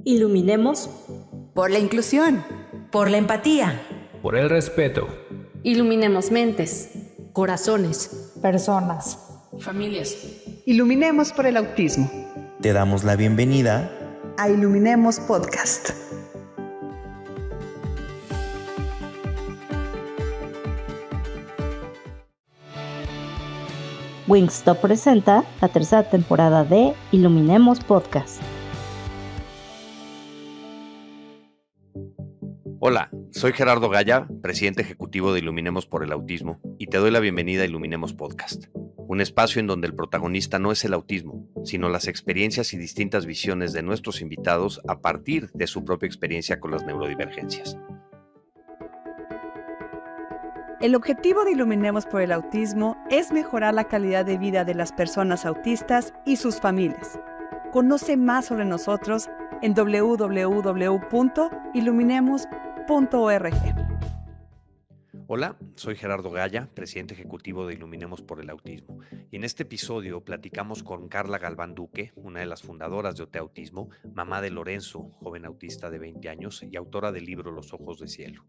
Iluminemos por la inclusión, por la empatía, por el respeto. Iluminemos mentes, corazones, personas, familias. Iluminemos por el autismo. Te damos la bienvenida a Iluminemos Podcast. Wingstop presenta la tercera temporada de Iluminemos Podcast. Hola, soy Gerardo Gaya, presidente ejecutivo de Iluminemos por el Autismo, y te doy la bienvenida a Iluminemos Podcast, un espacio en donde el protagonista no es el autismo, sino las experiencias y distintas visiones de nuestros invitados a partir de su propia experiencia con las neurodivergencias. El objetivo de Iluminemos por el Autismo es mejorar la calidad de vida de las personas autistas y sus familias. Conoce más sobre nosotros en www.iluminemos.org. Hola, soy Gerardo Gaya, presidente ejecutivo de Iluminemos por el Autismo, y en este episodio platicamos con Carla Galván Duque, una de las fundadoras de OT Autismo, mamá de Lorenzo, joven autista de 20 años y autora del libro Los Ojos de Cielo.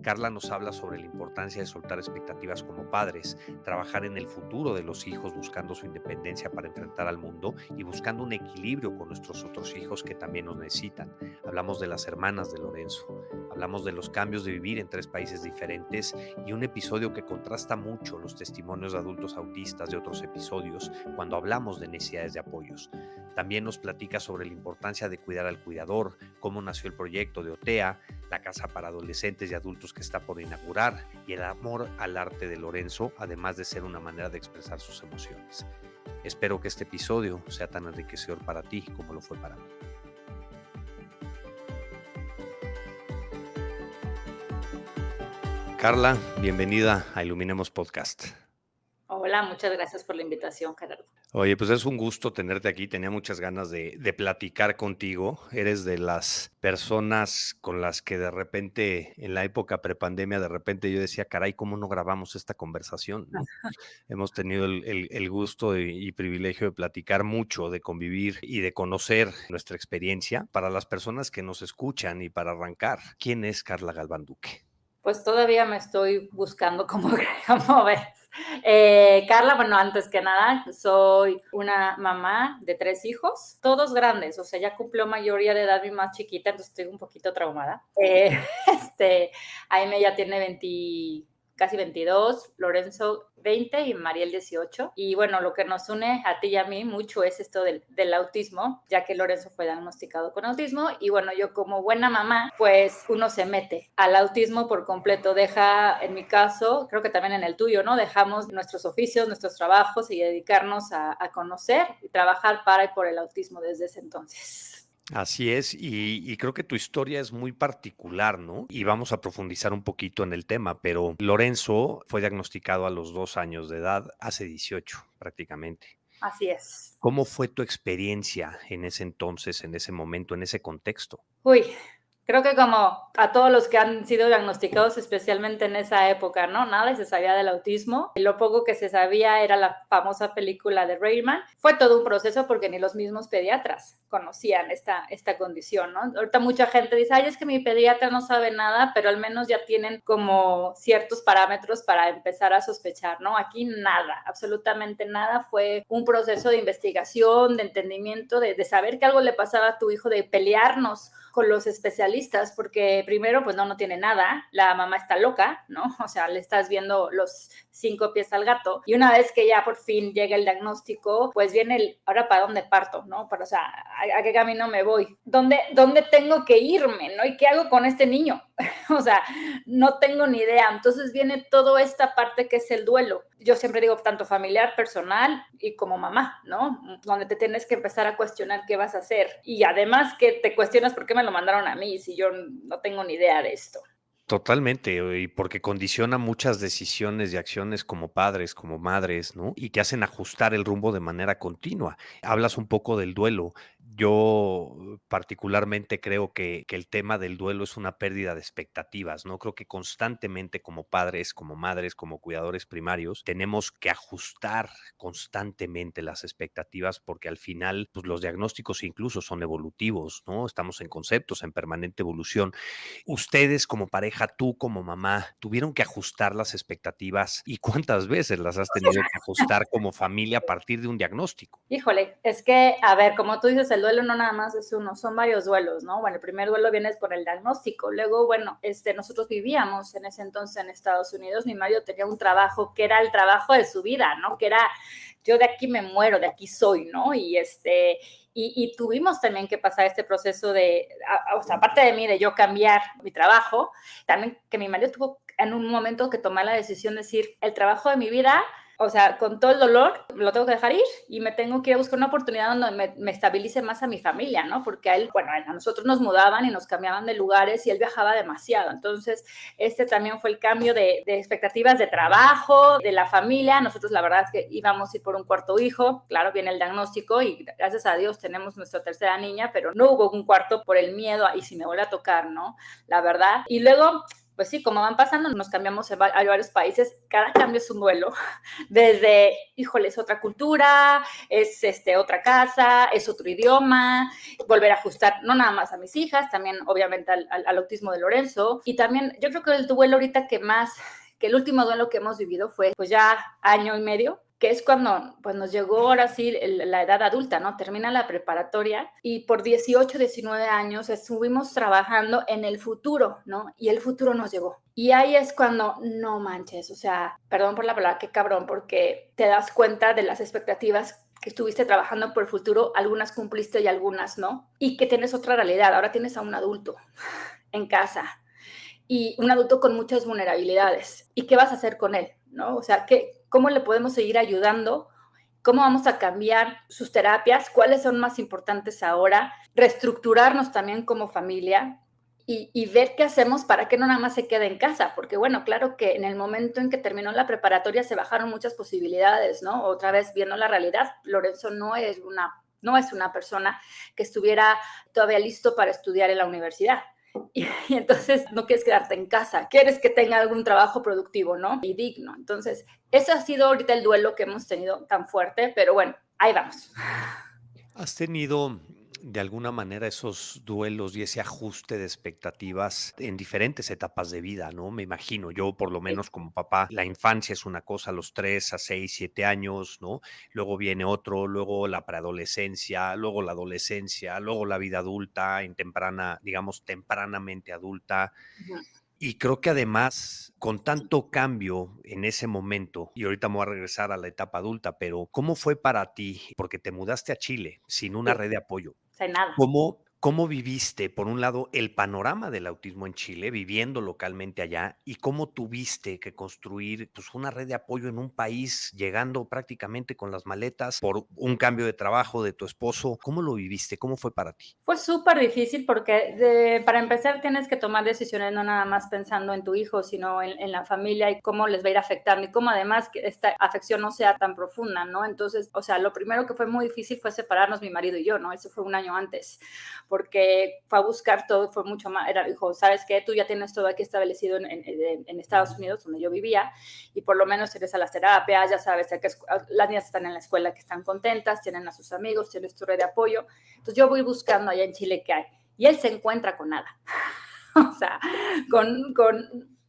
Carla nos habla sobre la importancia de soltar expectativas como padres, trabajar en el futuro de los hijos buscando su independencia para enfrentar al mundo y buscando un equilibrio con nuestros otros hijos que también nos necesitan. Hablamos de las hermanas de Lorenzo, hablamos de los cambios de vivir en 3 países diferentes y un episodio que contrasta mucho los testimonios de adultos autistas de otros episodios cuando hablamos de necesidades de apoyos. También nos platica sobre la importancia de cuidar al cuidador, cómo nació el proyecto de OTEA, la casa para adolescentes y adultos que está por inaugurar y el amor al arte de Lorenzo, además de ser una manera de expresar sus emociones. Espero que este episodio sea tan enriquecedor para ti como lo fue para mí. Carla, bienvenida a Iluminemos Podcast. Hola, muchas gracias por la invitación, Gerardo. Oye, pues es un gusto tenerte aquí. Tenía muchas ganas de platicar contigo. Eres de las personas con las que de repente, en la época prepandemia, de repente yo decía, caray, ¿cómo no grabamos esta conversación? ¿No? Hemos tenido el gusto y privilegio de platicar mucho, de convivir y de conocer nuestra experiencia. Para las personas que nos escuchan y para arrancar, ¿quién es Carla Galván Duque? Pues todavía me estoy buscando cómo ves. Carla, bueno, antes que nada, soy una mamá de 3 hijos, todos grandes, o sea, ya cumplió mayoría de edad mi más chiquita, entonces estoy un poquito traumada. Aime ya tiene casi 22, Lorenzo 20 y Mariel 18. Y bueno, lo que nos une a ti y a mí mucho es esto del autismo, ya que Lorenzo fue diagnosticado con autismo. Y bueno, yo como buena mamá, pues uno se mete al autismo por completo. Deja, en mi caso, creo que también en el tuyo, ¿no? Dejamos nuestros oficios, nuestros trabajos y dedicarnos a conocer y trabajar para y por el autismo desde ese entonces. Así es, y creo que tu historia es muy particular, ¿no? Y vamos a profundizar un poquito en el tema, pero Lorenzo fue diagnosticado a los 2 años de edad, hace 18 prácticamente. Así es. ¿Cómo fue tu experiencia en ese entonces, en ese momento, en ese contexto? Creo que como a todos los que han sido diagnosticados, especialmente en esa época, ¿no? Nada se sabía del autismo. Lo poco que se sabía era la famosa película de Rayman. Fue todo un proceso porque ni los mismos pediatras conocían esta condición, ¿no? Ahorita mucha gente dice, ay, es que mi pediatra no sabe nada, pero al menos ya tienen como ciertos parámetros para empezar a sospechar, ¿no? Aquí nada, absolutamente nada. Fue un proceso de investigación, de entendimiento, de saber que algo le pasaba a tu hijo, de pelearnos con los especialistas, porque primero, pues no tiene nada, la mamá está loca, ¿no? O sea, le estás viendo los 5 pies al gato, y una vez que ya por fin llega el diagnóstico, pues viene ahora para dónde parto, ¿no? Pero, o sea, ¿a qué camino me voy? ¿Dónde tengo que irme, no? ¿Y qué hago con este niño? O sea, no tengo ni idea. Entonces viene toda esta parte que es el duelo. Yo siempre digo, tanto familiar, personal y como mamá, ¿no? Donde te tienes que empezar a cuestionar qué vas a hacer. Y además que te cuestionas por qué me lo mandaron a mí si yo no tengo ni idea de esto. Totalmente, y porque condiciona muchas decisiones y acciones como padres, como madres, ¿no? Y que hacen ajustar el rumbo de manera continua. Hablas un poco del duelo. Yo particularmente creo que el tema del duelo es una pérdida de expectativas, ¿no? Creo que constantemente como padres, como madres, como cuidadores primarios, tenemos que ajustar constantemente las expectativas porque al final, pues los diagnósticos incluso son evolutivos, ¿no? Estamos en conceptos, en permanente evolución. Ustedes como pareja, tú como mamá, ¿tuvieron que ajustar las expectativas y cuántas veces las has tenido que ajustar como familia a partir de un diagnóstico? Híjole, es que, a ver, como tú dices, el duelo no nada más es uno, son varios duelos, ¿no? Bueno, el primer duelo viene con el diagnóstico. Luego, bueno, nosotros vivíamos en ese entonces en Estados Unidos. Mi marido tenía un trabajo que era el trabajo de su vida, ¿no? Que era, yo de aquí me muero, de aquí soy, ¿no? Y tuvimos también que pasar este proceso de, o sea, aparte de mí, de yo cambiar mi trabajo, también que mi marido tuvo en un momento que tomar la decisión de decir, el trabajo de mi vida, o sea, con todo el dolor, lo tengo que dejar ir y me tengo que ir a buscar una oportunidad donde me estabilice más a mi familia, ¿no? Porque a él, bueno, a nosotros nos mudaban y nos cambiaban de lugares y él viajaba demasiado. Entonces, también fue el cambio de expectativas de trabajo, de la familia. Nosotros, la verdad es que íbamos a ir por un cuarto hijo. Claro, viene el diagnóstico y gracias a Dios tenemos nuestra tercera niña, pero no hubo un cuarto por el miedo y si me vuelve a tocar, ¿no? La verdad. Y luego, pues sí, como van pasando, nos cambiamos a varios países. Cada cambio es un duelo. Desde, híjole, es otra cultura, es otra casa, es otro idioma, volver a ajustar no nada más a mis hijas, también obviamente al autismo de Lorenzo. Y también yo creo que el duelo ahorita que el último duelo que hemos vivido fue pues ya año y medio, que es cuando pues, nos llegó ahora sí la edad adulta, ¿no? Termina la preparatoria y por 18, 19 años estuvimos trabajando en el futuro, ¿no? Y el futuro nos llegó. Y ahí es cuando, no manches, o sea, perdón por la palabra, qué cabrón, porque te das cuenta de las expectativas que estuviste trabajando por el futuro, algunas cumpliste y algunas no, y que tienes otra realidad, ahora tienes a un adulto en casa, y un adulto con muchas vulnerabilidades. ¿Y qué vas a hacer con él? ¿No? O sea, ¿cómo le podemos seguir ayudando? ¿Cómo vamos a cambiar sus terapias? ¿Cuáles son más importantes ahora? Reestructurarnos también como familia y ver qué hacemos para que no nada más se quede en casa. Porque, bueno, claro que en el momento en que terminó la preparatoria se bajaron muchas posibilidades, ¿no? Otra vez viendo la realidad, Lorenzo no es una persona que estuviera todavía listo para estudiar en la universidad. Y entonces no quieres quedarte en casa, quieres que tenga algún trabajo productivo, ¿no? Y digno. Entonces, ese ha sido ahorita el duelo que hemos tenido tan fuerte, pero bueno, ahí vamos. ¿Has tenido de alguna manera esos duelos y ese ajuste de expectativas en diferentes etapas de vida, ¿no? Me imagino, yo por lo menos como papá, la infancia es una cosa, a los 3 a 6, 7 años, ¿no? Luego viene otro, luego la preadolescencia, luego la adolescencia, luego la vida adulta, digamos, tempranamente adulta. Ujú. Y creo que además, con tanto cambio en ese momento, y ahorita me voy a regresar a la etapa adulta, pero ¿cómo fue para ti? Porque te mudaste a Chile sin una Sí, red de apoyo. o sea, nada. ¿Cómo viviste, por un lado, el panorama del autismo en Chile, viviendo localmente allá, y cómo tuviste que construir pues, una red de apoyo en un país, llegando prácticamente con las maletas por un cambio de trabajo de tu esposo? ¿Cómo lo viviste? ¿Cómo fue para ti? Fue súper difícil porque para empezar tienes que tomar decisiones no nada más pensando en tu hijo, sino en la familia y cómo les va a ir afectando y cómo además que esta afección no sea tan profunda, ¿no? Entonces, o sea, lo primero que fue muy difícil fue separarnos mi marido y yo, ¿no? Eso fue un año antes, porque fue a buscar todo, fue mucho más, dijo, ¿sabes qué? Tú ya tienes todo aquí establecido en Estados Unidos, donde yo vivía, y por lo menos tienes a las terapias, ya sabes, que las niñas están en la escuela que están contentas, tienen a sus amigos, tienes tu red de apoyo. Entonces yo voy buscando allá en Chile qué hay. Y él se encuentra con nada. O sea, no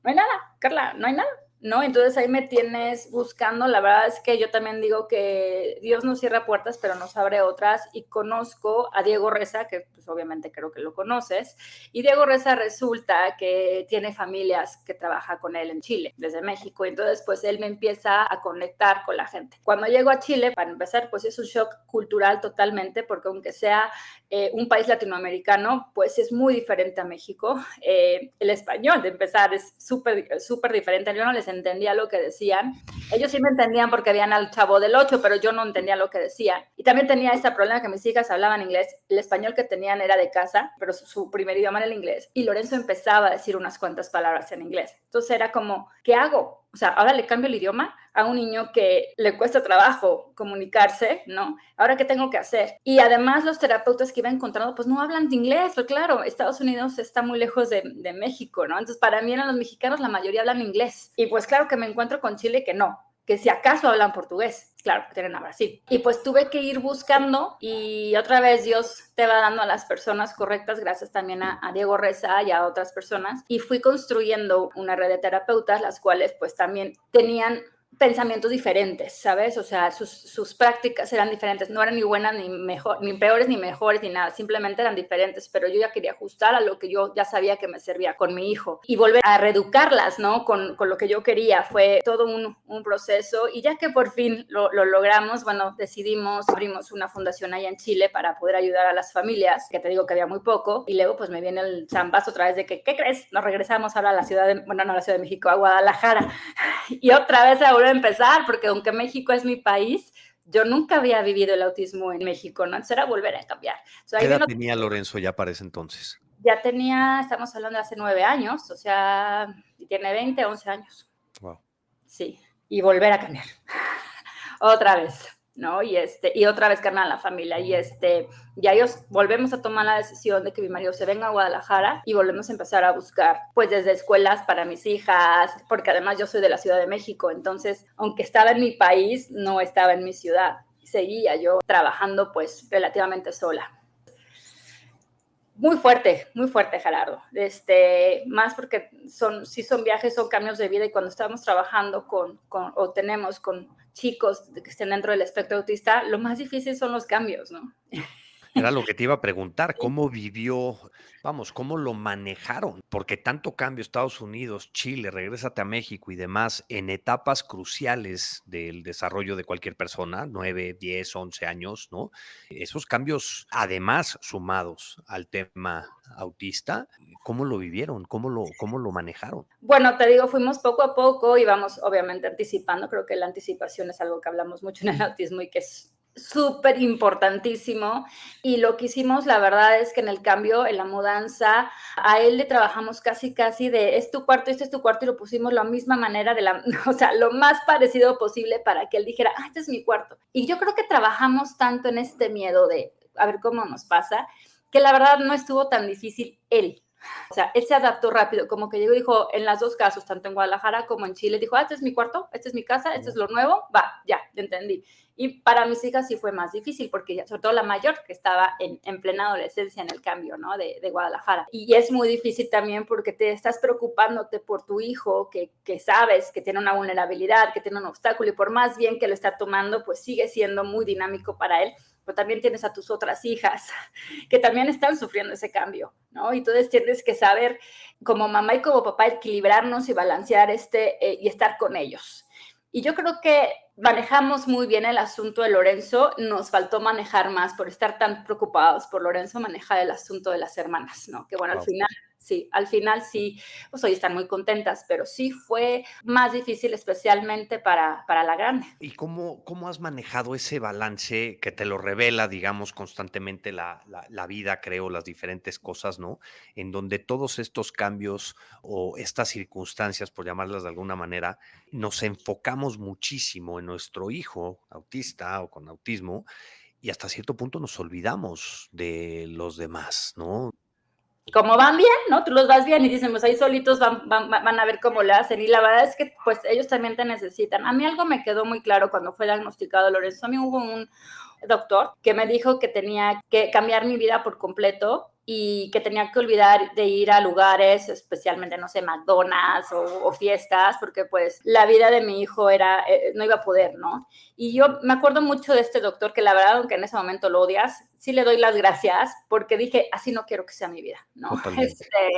hay nada, Carla, no hay nada. ¿No? Entonces ahí me tienes buscando. La verdad es que yo también digo que Dios nos cierra puertas, pero nos abre otras. Y conozco a Diego Reza, que pues obviamente creo que lo conoces. Y Diego Reza resulta que tiene familias que trabaja con él en Chile, desde México. Entonces, pues él me empieza a conectar con la gente. Cuando llego a Chile, para empezar, pues es un shock cultural totalmente, porque aunque sea un país latinoamericano, pues es muy diferente a México. El español, de empezar, es súper, súper diferente. Yo no les entendía lo que decían. Ellos sí me entendían porque veían al Chavo del 8, pero yo no entendía lo que decían. Y también tenía este problema que mis hijas hablaban inglés. El español que tenían era de casa, pero su primer idioma era el inglés. Y Lorenzo empezaba a decir unas cuantas palabras en inglés. Entonces era como, ¿qué hago? O sea, ahora le cambio el idioma a un niño que le cuesta trabajo comunicarse, ¿no? ¿Ahora qué tengo que hacer? Y además los terapeutas que iba encontrando, pues no hablan de inglés, pero claro, Estados Unidos está muy lejos de México, ¿no? Entonces, para mí eran los mexicanos, la mayoría hablan inglés. Y pues claro que me encuentro con Chile que no, que si acaso hablan portugués, claro, que tienen a Brasil. Y pues tuve que ir buscando y otra vez Dios te va dando a las personas correctas, gracias también a Diego Reza y a otras personas. Y fui construyendo una red de terapeutas, las cuales pues también tenían pensamientos diferentes, ¿sabes? O sea, sus prácticas eran diferentes, no eran ni buenas, ni mejor, ni peores, ni mejores, ni nada, simplemente eran diferentes, pero yo ya quería ajustar a lo que yo ya sabía que me servía con mi hijo y volver a reeducarlas, ¿no? Con lo que yo quería. Fue todo un proceso y ya que por fin lo logramos, bueno, abrimos una fundación allá en Chile para poder ayudar a las familias, que te digo que había muy poco, y luego pues me viene el zambazo otra vez de que, ¿qué crees? Nos regresamos ahora a la ciudad no a la Ciudad de México, a Guadalajara, y otra vez a volver a empezar, porque aunque México es mi país, yo nunca había vivido el autismo en México, ¿no? Entonces era volver a cambiar. ¿Qué edad tenía Lorenzo ya para ese entonces? Ya tenía, estamos hablando de hace 9 años, o sea, tiene 20, 11 años. Wow. Sí, y volver a cambiar. Otra vez, ¿no? Y otra vez carnal la familia. Y ya ellos volvemos a tomar la decisión de que mi marido se venga a Guadalajara y volvemos a empezar a buscar, pues desde escuelas para mis hijas, porque además yo soy de la Ciudad de México, entonces, aunque estaba en mi país, no estaba en mi ciudad. Seguía yo trabajando, pues, relativamente sola. Muy fuerte, Gerardo. Más porque sí son viajes, son cambios de vida, y cuando estamos trabajando o tenemos con chicos que estén dentro del espectro autista, lo más difícil son los cambios, ¿no? Era lo que te iba a preguntar, ¿cómo cómo lo manejaron? Porque tanto cambio, Estados Unidos, Chile, regrésate a México y demás, en etapas cruciales del desarrollo de cualquier persona, 9, 10, 11 años, ¿no? Esos cambios, además sumados al tema autista, ¿cómo lo vivieron? ¿Cómo lo manejaron? Bueno, te digo, fuimos poco a poco y vamos obviamente anticipando. Creo que la anticipación es algo que hablamos mucho en el autismo y que es súper importantísimo. Y lo que hicimos, la verdad es que en el cambio, en la mudanza, a él le trabajamos casi de es tu cuarto, este es tu cuarto, y lo pusimos la misma manera, o sea, lo más parecido posible para que él dijera, este es mi cuarto. Y yo creo que trabajamos tanto en este miedo de a ver cómo nos pasa, que la verdad no estuvo tan difícil él. O sea, él se adaptó rápido, como que llegó y dijo, en los dos casos, tanto en Guadalajara como en Chile, dijo, este es mi cuarto, esta es mi casa, este es lo nuevo, va, ya, entendí. Y para mis hijas sí fue más difícil, porque ya, sobre todo la mayor, que estaba en plena adolescencia en el cambio, ¿no? De Guadalajara. Y es muy difícil también porque te estás preocupándote por tu hijo, que sabes que tiene una vulnerabilidad, que tiene un obstáculo, y por más bien que lo está tomando, pues sigue siendo muy dinámico para él. Pero también tienes a tus otras hijas que también están sufriendo ese cambio, ¿no? Y entonces tienes que saber, como mamá y como papá, equilibrarnos y balancear y estar con ellos. Y yo creo que manejamos muy bien el asunto de Lorenzo. Nos faltó manejar más por estar tan preocupados por Lorenzo, manejar el asunto de las hermanas, ¿no? Que bueno, al final sí, pues hoy están muy contentas, pero sí fue más difícil, especialmente para la grande. ¿Y cómo has manejado ese balance que te lo revela, digamos, constantemente la vida, creo, las diferentes cosas, ¿no? En donde todos estos cambios o estas circunstancias, por llamarlas de alguna manera, nos enfocamos muchísimo en nuestro hijo autista o con autismo, y hasta cierto punto nos olvidamos de los demás, ¿no? Como van bien, ¿no? Tú los vas bien y dicen, pues ahí solitos van a ver cómo le hacen. Y la verdad es que pues ellos también te necesitan. A mí algo me quedó muy claro cuando fue diagnosticado Lorenzo. A mí hubo un doctor que me dijo que tenía que cambiar mi vida por completo y que tenía que olvidar de ir a lugares, especialmente, no sé, McDonald's o fiestas, porque pues la vida de mi hijo no iba a poder, ¿no? Y yo me acuerdo mucho de este doctor, que la verdad, aunque en ese momento lo odias, sí le doy las gracias, porque dije, así no quiero que sea mi vida, ¿no?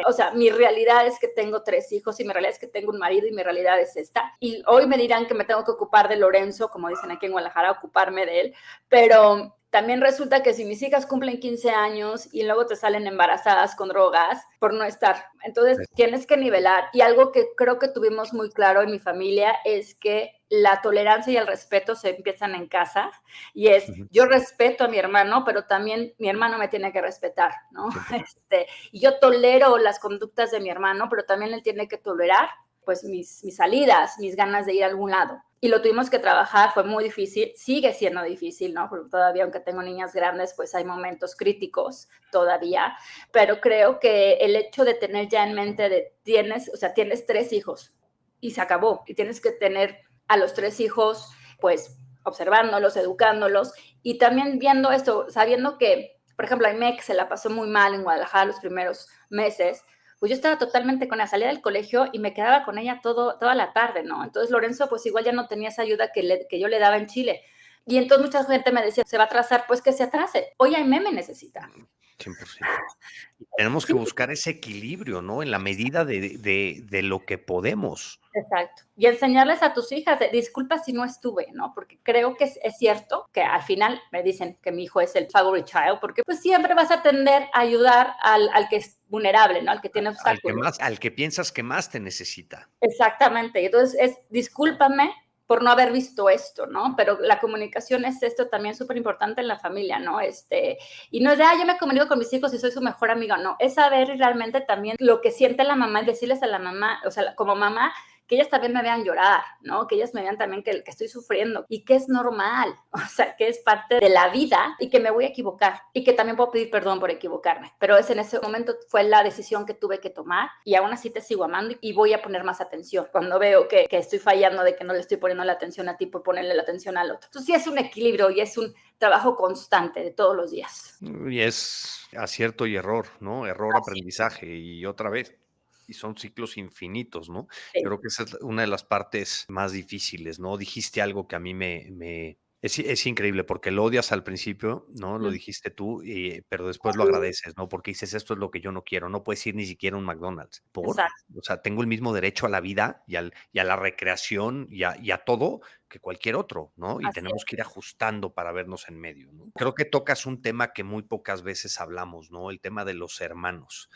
O sea, mi realidad es que tengo 3 hijos, y mi realidad es que tengo un marido, y mi realidad es esta. Y hoy me dirán que me tengo que ocupar de Lorenzo, como dicen aquí en Guadalajara, ocuparme de él, pero también resulta que si mis hijas cumplen 15 años y luego te salen embarazadas con drogas por no estar, entonces tienes que nivelar. Y algo que creo que tuvimos muy claro en mi familia es que la tolerancia y el respeto se empiezan en casa, y yo respeto a mi hermano, pero también mi hermano me tiene que respetar, ¿no? Y yo tolero las conductas de mi hermano, pero también él tiene que tolerar pues mis salidas, mis ganas de ir a algún lado. Y lo tuvimos que trabajar, fue muy difícil, sigue siendo difícil, ¿no? Porque todavía, aunque tengo niñas grandes, pues hay momentos críticos todavía, pero creo que el hecho de tener ya en mente tienes 3 hijos y se acabó, y tienes que tener a los 3 hijos, pues, observándolos, educándolos, y también viendo esto, sabiendo que, por ejemplo, a Aimee, que se la pasó muy mal en Guadalajara los primeros meses, pues yo estaba totalmente con ella, salía del colegio y me quedaba con ella toda la tarde, ¿no? Entonces Lorenzo pues igual ya no tenía esa ayuda que yo le daba en Chile. Y entonces mucha gente me decía, se va a atrasar, pues que se atrase. Hoy Aimee me necesita. 100%. Tenemos que buscar ese equilibrio, ¿no? En la medida de lo que podemos. Exacto. Y enseñarles a tus hijas, disculpa si no estuve, ¿no? Porque creo que es cierto que al final me dicen que mi hijo es el favorite child, porque pues siempre vas a tender a ayudar al que es vulnerable, ¿no? Al que tiene obstáculos. Al que piensas que más te necesita. Exactamente. Y entonces discúlpame por no haber visto esto, ¿no? Pero la comunicación es esto también súper importante en la familia, ¿no? Y no es de, yo me comunico con mis hijos y soy su mejor amiga, no. Es saber realmente también lo que siente la mamá y decirles a la mamá, o sea, como mamá, que ellas también me vean llorar, ¿no? Que ellas me vean también que estoy sufriendo y que es normal, o sea, que es parte de la vida y que me voy a equivocar y que también puedo pedir perdón por equivocarme. Pero en ese momento fue la decisión que tuve que tomar y aún así te sigo amando y voy a poner más atención cuando veo que estoy fallando, de que no le estoy poniendo la atención a ti por ponerle la atención al otro. Entonces sí es un equilibrio y es un trabajo constante de todos los días. Y es acierto y error, ¿no? Error, aprendizaje y otra vez. Y son ciclos infinitos, ¿no? Sí. Yo creo que esa es una de las partes más difíciles, ¿no? Dijiste algo que a mí es increíble porque lo odias al principio, ¿no? Lo dijiste tú, pero después lo agradeces, ¿no? Porque dices, esto es lo que yo no quiero, no puedes ir ni siquiera a un McDonald's. Exacto. O sea, tengo el mismo derecho a la vida y a la recreación y a todo que cualquier otro, ¿no? Y tenemos que ir ajustando para vernos en medio, ¿no? Creo que tocas un tema que muy pocas veces hablamos, ¿no? El tema de los hermanos.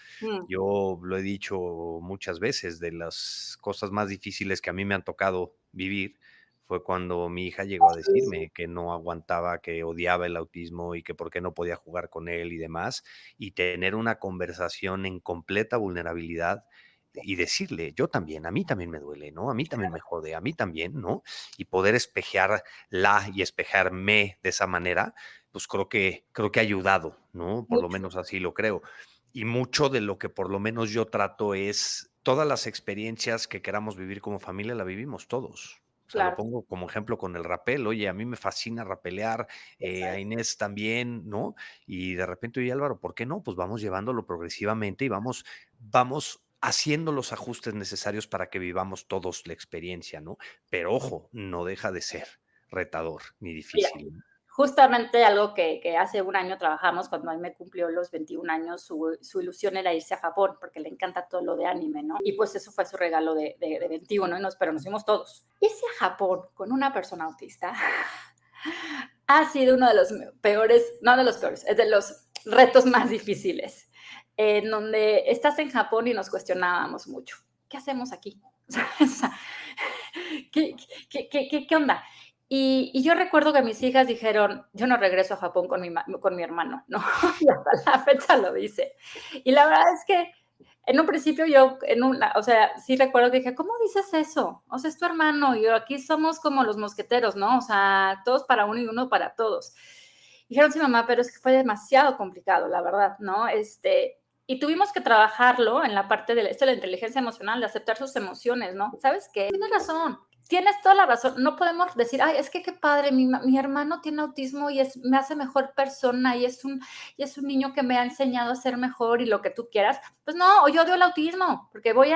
Yo lo he dicho muchas veces, de las cosas más difíciles que a mí me han tocado vivir fue cuando mi hija llegó a decirme que no aguantaba, que odiaba el autismo y que por qué no podía jugar con él y demás, y tener una conversación en completa vulnerabilidad y decirle, yo también, a mí también me duele, ¿no? A mí también me jode, a mí también, ¿no? Y poder espejarla y espejarme de esa manera, pues creo que ha ayudado, ¿no? Por lo menos así lo creo. Y mucho de lo que por lo menos yo trato es todas las experiencias que queramos vivir como familia, la vivimos todos. O sea, Claro. lo pongo como ejemplo con el rapel. Oye, a mí me fascina rapelear, a Inés también, ¿no? Y de repente, oye, Álvaro, ¿por qué no? Pues vamos llevándolo progresivamente y vamos haciendo los ajustes necesarios para que vivamos todos la experiencia, ¿no? Pero ojo, no deja de ser retador ni difícil. Mira, justamente algo que hace un año trabajamos, cuando a mí me cumplió los 21 años, su ilusión era irse a Japón, porque le encanta todo lo de anime, ¿no? Y pues eso fue su regalo de 21, pero nos fuimos todos. Irse a Japón con una persona autista ha sido uno de los peores, no de los peores, es de los retos más difíciles, en donde estás en Japón y nos cuestionábamos mucho. ¿Qué hacemos aquí? O sea, ¿qué onda? Y yo recuerdo que mis hijas dijeron, yo no regreso a Japón con mi hermano, ¿no? Y hasta la fecha lo dice. Y la verdad es que en un principio sí recuerdo que dije, ¿cómo dices eso? O sea, es tu hermano y aquí somos como los mosqueteros, ¿no? O sea, todos para uno y uno para todos. Dijeron, sí, mamá, pero es que fue demasiado complicado, la verdad, ¿no? Y tuvimos que trabajarlo en la parte de la inteligencia emocional, de aceptar sus emociones, ¿no? ¿Sabes qué? Tienes razón. Tienes toda la razón. No podemos decir, ay, es que qué padre, mi hermano tiene autismo y me hace mejor persona y es un niño que me ha enseñado a ser mejor y lo que tú quieras. Pues no, yo odio el autismo porque voy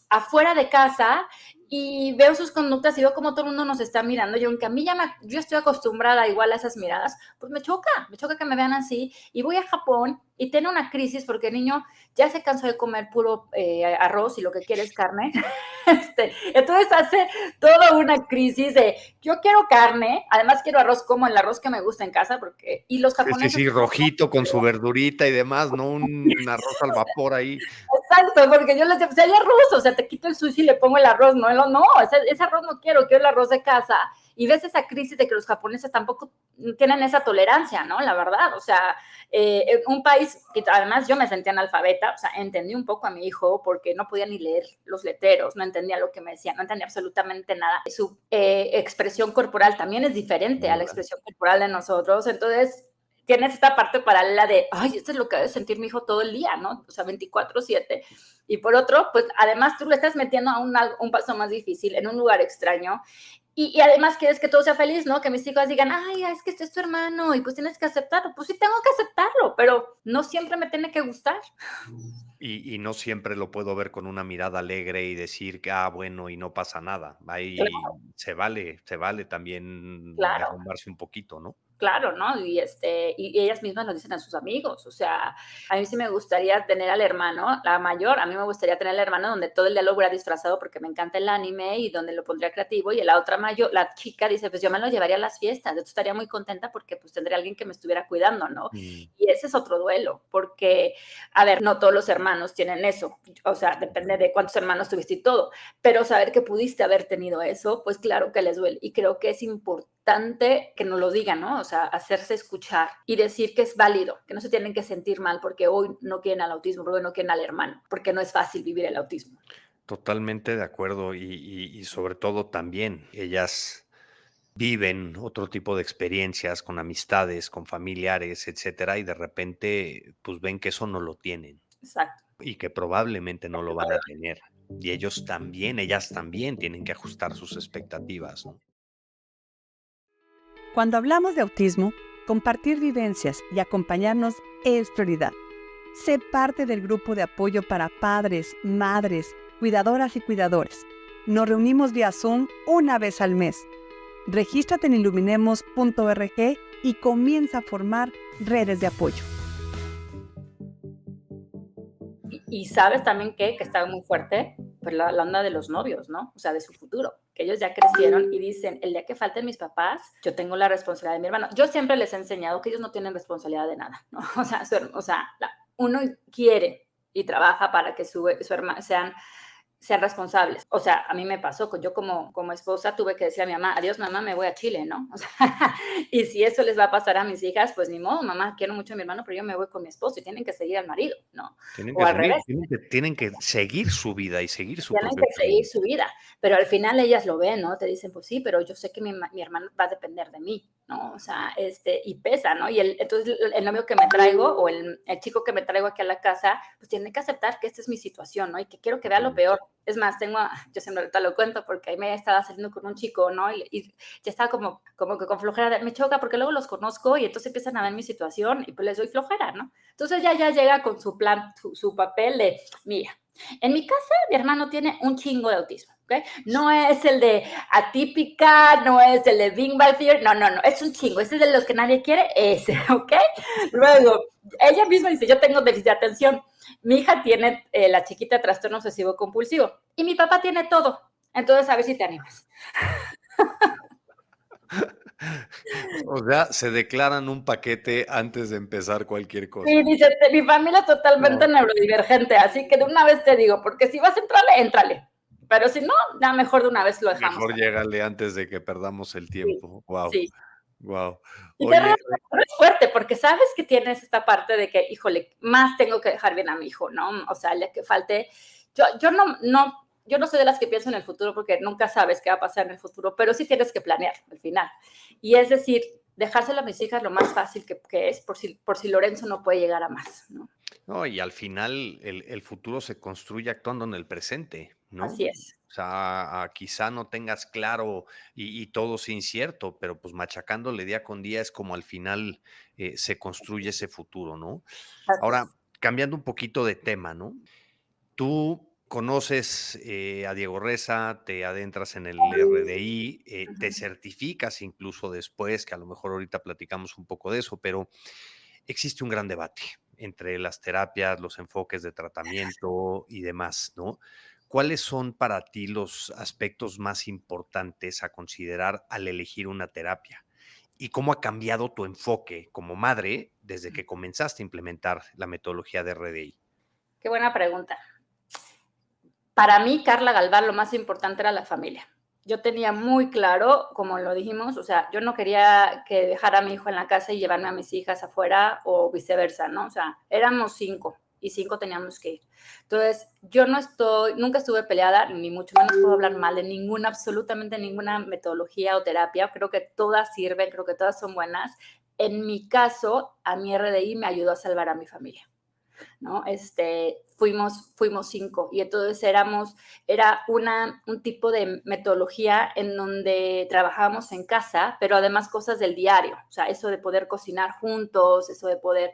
afuera de casa y veo sus conductas y veo cómo todo el mundo nos está mirando. Yo, aunque a mí yo estoy acostumbrada igual a esas miradas, pues me choca que me vean así. Y voy a Japón y tiene una crisis porque el niño ya se cansó de comer puro arroz y lo que quiere es carne. Entonces hace toda una crisis de, yo quiero carne, además quiero arroz como el arroz que me gusta en casa, y los japoneses... Sí, rojito con su verdurita y demás, no un arroz al vapor ahí. Exacto, porque yo les digo, hay arroz, o sea, te quito el sushi y le pongo el arroz, no, ese arroz no quiero el arroz de casa. Y ves esa crisis de que los japoneses tampoco tienen esa tolerancia, ¿no? La verdad, o sea, un país que además yo me sentía analfabeta, o sea, entendí un poco a mi hijo porque no podía ni leer los letreros, no entendía lo que me decían, no entendía absolutamente nada. Su expresión corporal también es diferente a la expresión corporal de nosotros, entonces tienes esta parte paralela de, ay, esto es lo que debe sentir mi hijo todo el día, ¿no? O sea, 24/7. Y por otro, pues además tú le estás metiendo a un paso más difícil, en un lugar extraño. Y además quieres que todo sea feliz, ¿no? Que mis hijos digan, ay, es que este es tu hermano y pues tienes que aceptarlo. Pues sí, tengo que aceptarlo, pero no siempre me tiene que gustar. Y no siempre lo puedo ver con una mirada alegre y decir que, bueno, y no pasa nada. Ahí Claro. se vale también Claro. derrumbarse un poquito, ¿no? Claro, ¿no? Y ellas mismas lo dicen a sus amigos. O sea, a mí sí me gustaría tener al hermano, la mayor, a mí me gustaría tener al hermano donde todo el día lo hubiera disfrazado porque me encanta el anime y donde lo pondría creativo. Y la otra mayor, la chica dice, pues yo me lo llevaría a las fiestas. De hecho, estaría muy contenta porque pues tendría alguien que me estuviera cuidando, ¿no? Mm. Y ese es otro duelo, porque, a ver, no todos los hermanos tienen eso. O sea, depende de cuántos hermanos tuviste y todo. Pero saber que pudiste haber tenido eso, pues claro que les duele. Y creo que es importante que nos lo digan, ¿no? O sea, hacerse escuchar y decir que es válido, que no se tienen que sentir mal porque hoy no quieren al autismo, porque no quieren al hermano, porque no es fácil vivir el autismo. Totalmente de acuerdo y sobre todo también ellas viven otro tipo de experiencias con amistades, con familiares, etcétera, y de repente, pues ven que eso no lo tienen Exacto. y que probablemente no lo van a tener. Y ellas también tienen que ajustar sus expectativas, ¿no? Cuando hablamos de autismo, compartir vivencias y acompañarnos es prioridad. Sé parte del grupo de apoyo para padres, madres, cuidadoras y cuidadores. Nos reunimos vía Zoom una vez al mes. Regístrate en iluminemos.org y comienza a formar redes de apoyo. Y sabes también que está muy fuerte, pues la onda de los novios, ¿no? O sea, de su futuro, que ellos ya crecieron y dicen, el día que falten mis papás, yo tengo la responsabilidad de mi hermano. Yo siempre les he enseñado que ellos no tienen responsabilidad de nada, ¿no? O sea, uno quiere y trabaja para que su hermano sean responsables. O sea, a mí me pasó, yo como esposa tuve que decir a mi mamá, adiós mamá, me voy a Chile, ¿no? O sea, y si eso les va a pasar a mis hijas, pues ni modo, mamá, quiero mucho a mi hermano, pero yo me voy con mi esposo y tienen que seguir al marido, ¿no? Tienen O que al seguir, revés. tienen que seguir su vida y seguir su Tienen propio que seguir camino. su vida, pero al final ellas lo ven, ¿no? Te dicen, pues sí, pero yo sé que mi hermano va a depender de mí, ¿no? O sea, y pesa, ¿no? Y entonces el novio que me traigo o el chico que me traigo aquí a la casa, pues tiene que aceptar que esta es mi situación, ¿no? Y que quiero que vea lo peor. Es más, yo siempre ahorita lo cuento porque ahí me estaba saliendo con un chico, ¿no? Y ya estaba como que con flojera, me choca porque luego los conozco y entonces empiezan a ver mi situación y pues les doy flojera, ¿no? Entonces ya llega con su plan, su papel de, mira, en mi casa, mi hermano tiene un chingo de autismo, ¿ok? No es el de atípica, no es el de Big Bang Theory, no, es un chingo, ese es de los que nadie quiere, ese, ¿ok? Luego, ella misma dice, yo tengo déficit de atención, mi hija tiene, la chiquita, trastorno obsesivo compulsivo, y mi papá tiene todo, entonces a ver si te animas. O sea, se declaran un paquete antes de empezar cualquier cosa. Sí, dice, mi familia es totalmente neurodivergente, así que de una vez te digo, porque si vas a entrarle, éntrale. Pero si no, ya mejor de una vez lo dejamos. Mejor llégale antes de que perdamos el Sí, tiempo. Wow, sí. wow. Y te Oye, es fuerte, porque sabes que tienes esta parte de que, híjole, más tengo que dejar bien a mi hijo, ¿no? O sea, le que falte. Yo no soy de las que pienso en el futuro porque nunca sabes qué va a pasar en el futuro, pero sí tienes que planear al final. Y es decir, dejárselo a mis hijas lo más fácil que es, por si Lorenzo no puede llegar a más, ¿no? no, y al final el futuro se construye actuando en el presente, ¿no? Así es. O sea, quizá no tengas claro y todo es incierto, pero pues machacándole día con día es como al final se construye ese futuro, ¿no? Así Ahora, es. cambiando un poquito de tema, ¿no? Tú conoces a Diego Reza, te adentras en el RDI, te certificas incluso después, que a lo mejor ahorita platicamos un poco de eso, pero existe un gran debate entre las terapias, los enfoques de tratamiento y demás, ¿no? ¿Cuáles son para ti los aspectos más importantes a considerar al elegir una terapia? ¿Y cómo ha cambiado tu enfoque como madre desde que comenzaste a implementar la metodología de RDI? Qué buena pregunta. Para mí, Carla Galván, lo más importante era la familia. yo tenía muy claro, como lo dijimos, o sea, yo no quería que dejara a mi hijo en la casa y llevarme a mis hijas afuera o viceversa, ¿no? O sea, éramos 5 y 5 teníamos que ir. Entonces, yo nunca estuve peleada, ni mucho menos puedo hablar mal de ninguna, absolutamente ninguna metodología o terapia. Creo que todas sirven, creo que todas son buenas. En mi caso, a mi RDI me ayudó a salvar a mi familia, ¿no? Fuimos 5 y entonces era un tipo de metodología en donde trabajábamos en casa, pero además cosas del diario, o sea, eso de poder cocinar juntos, eso de poder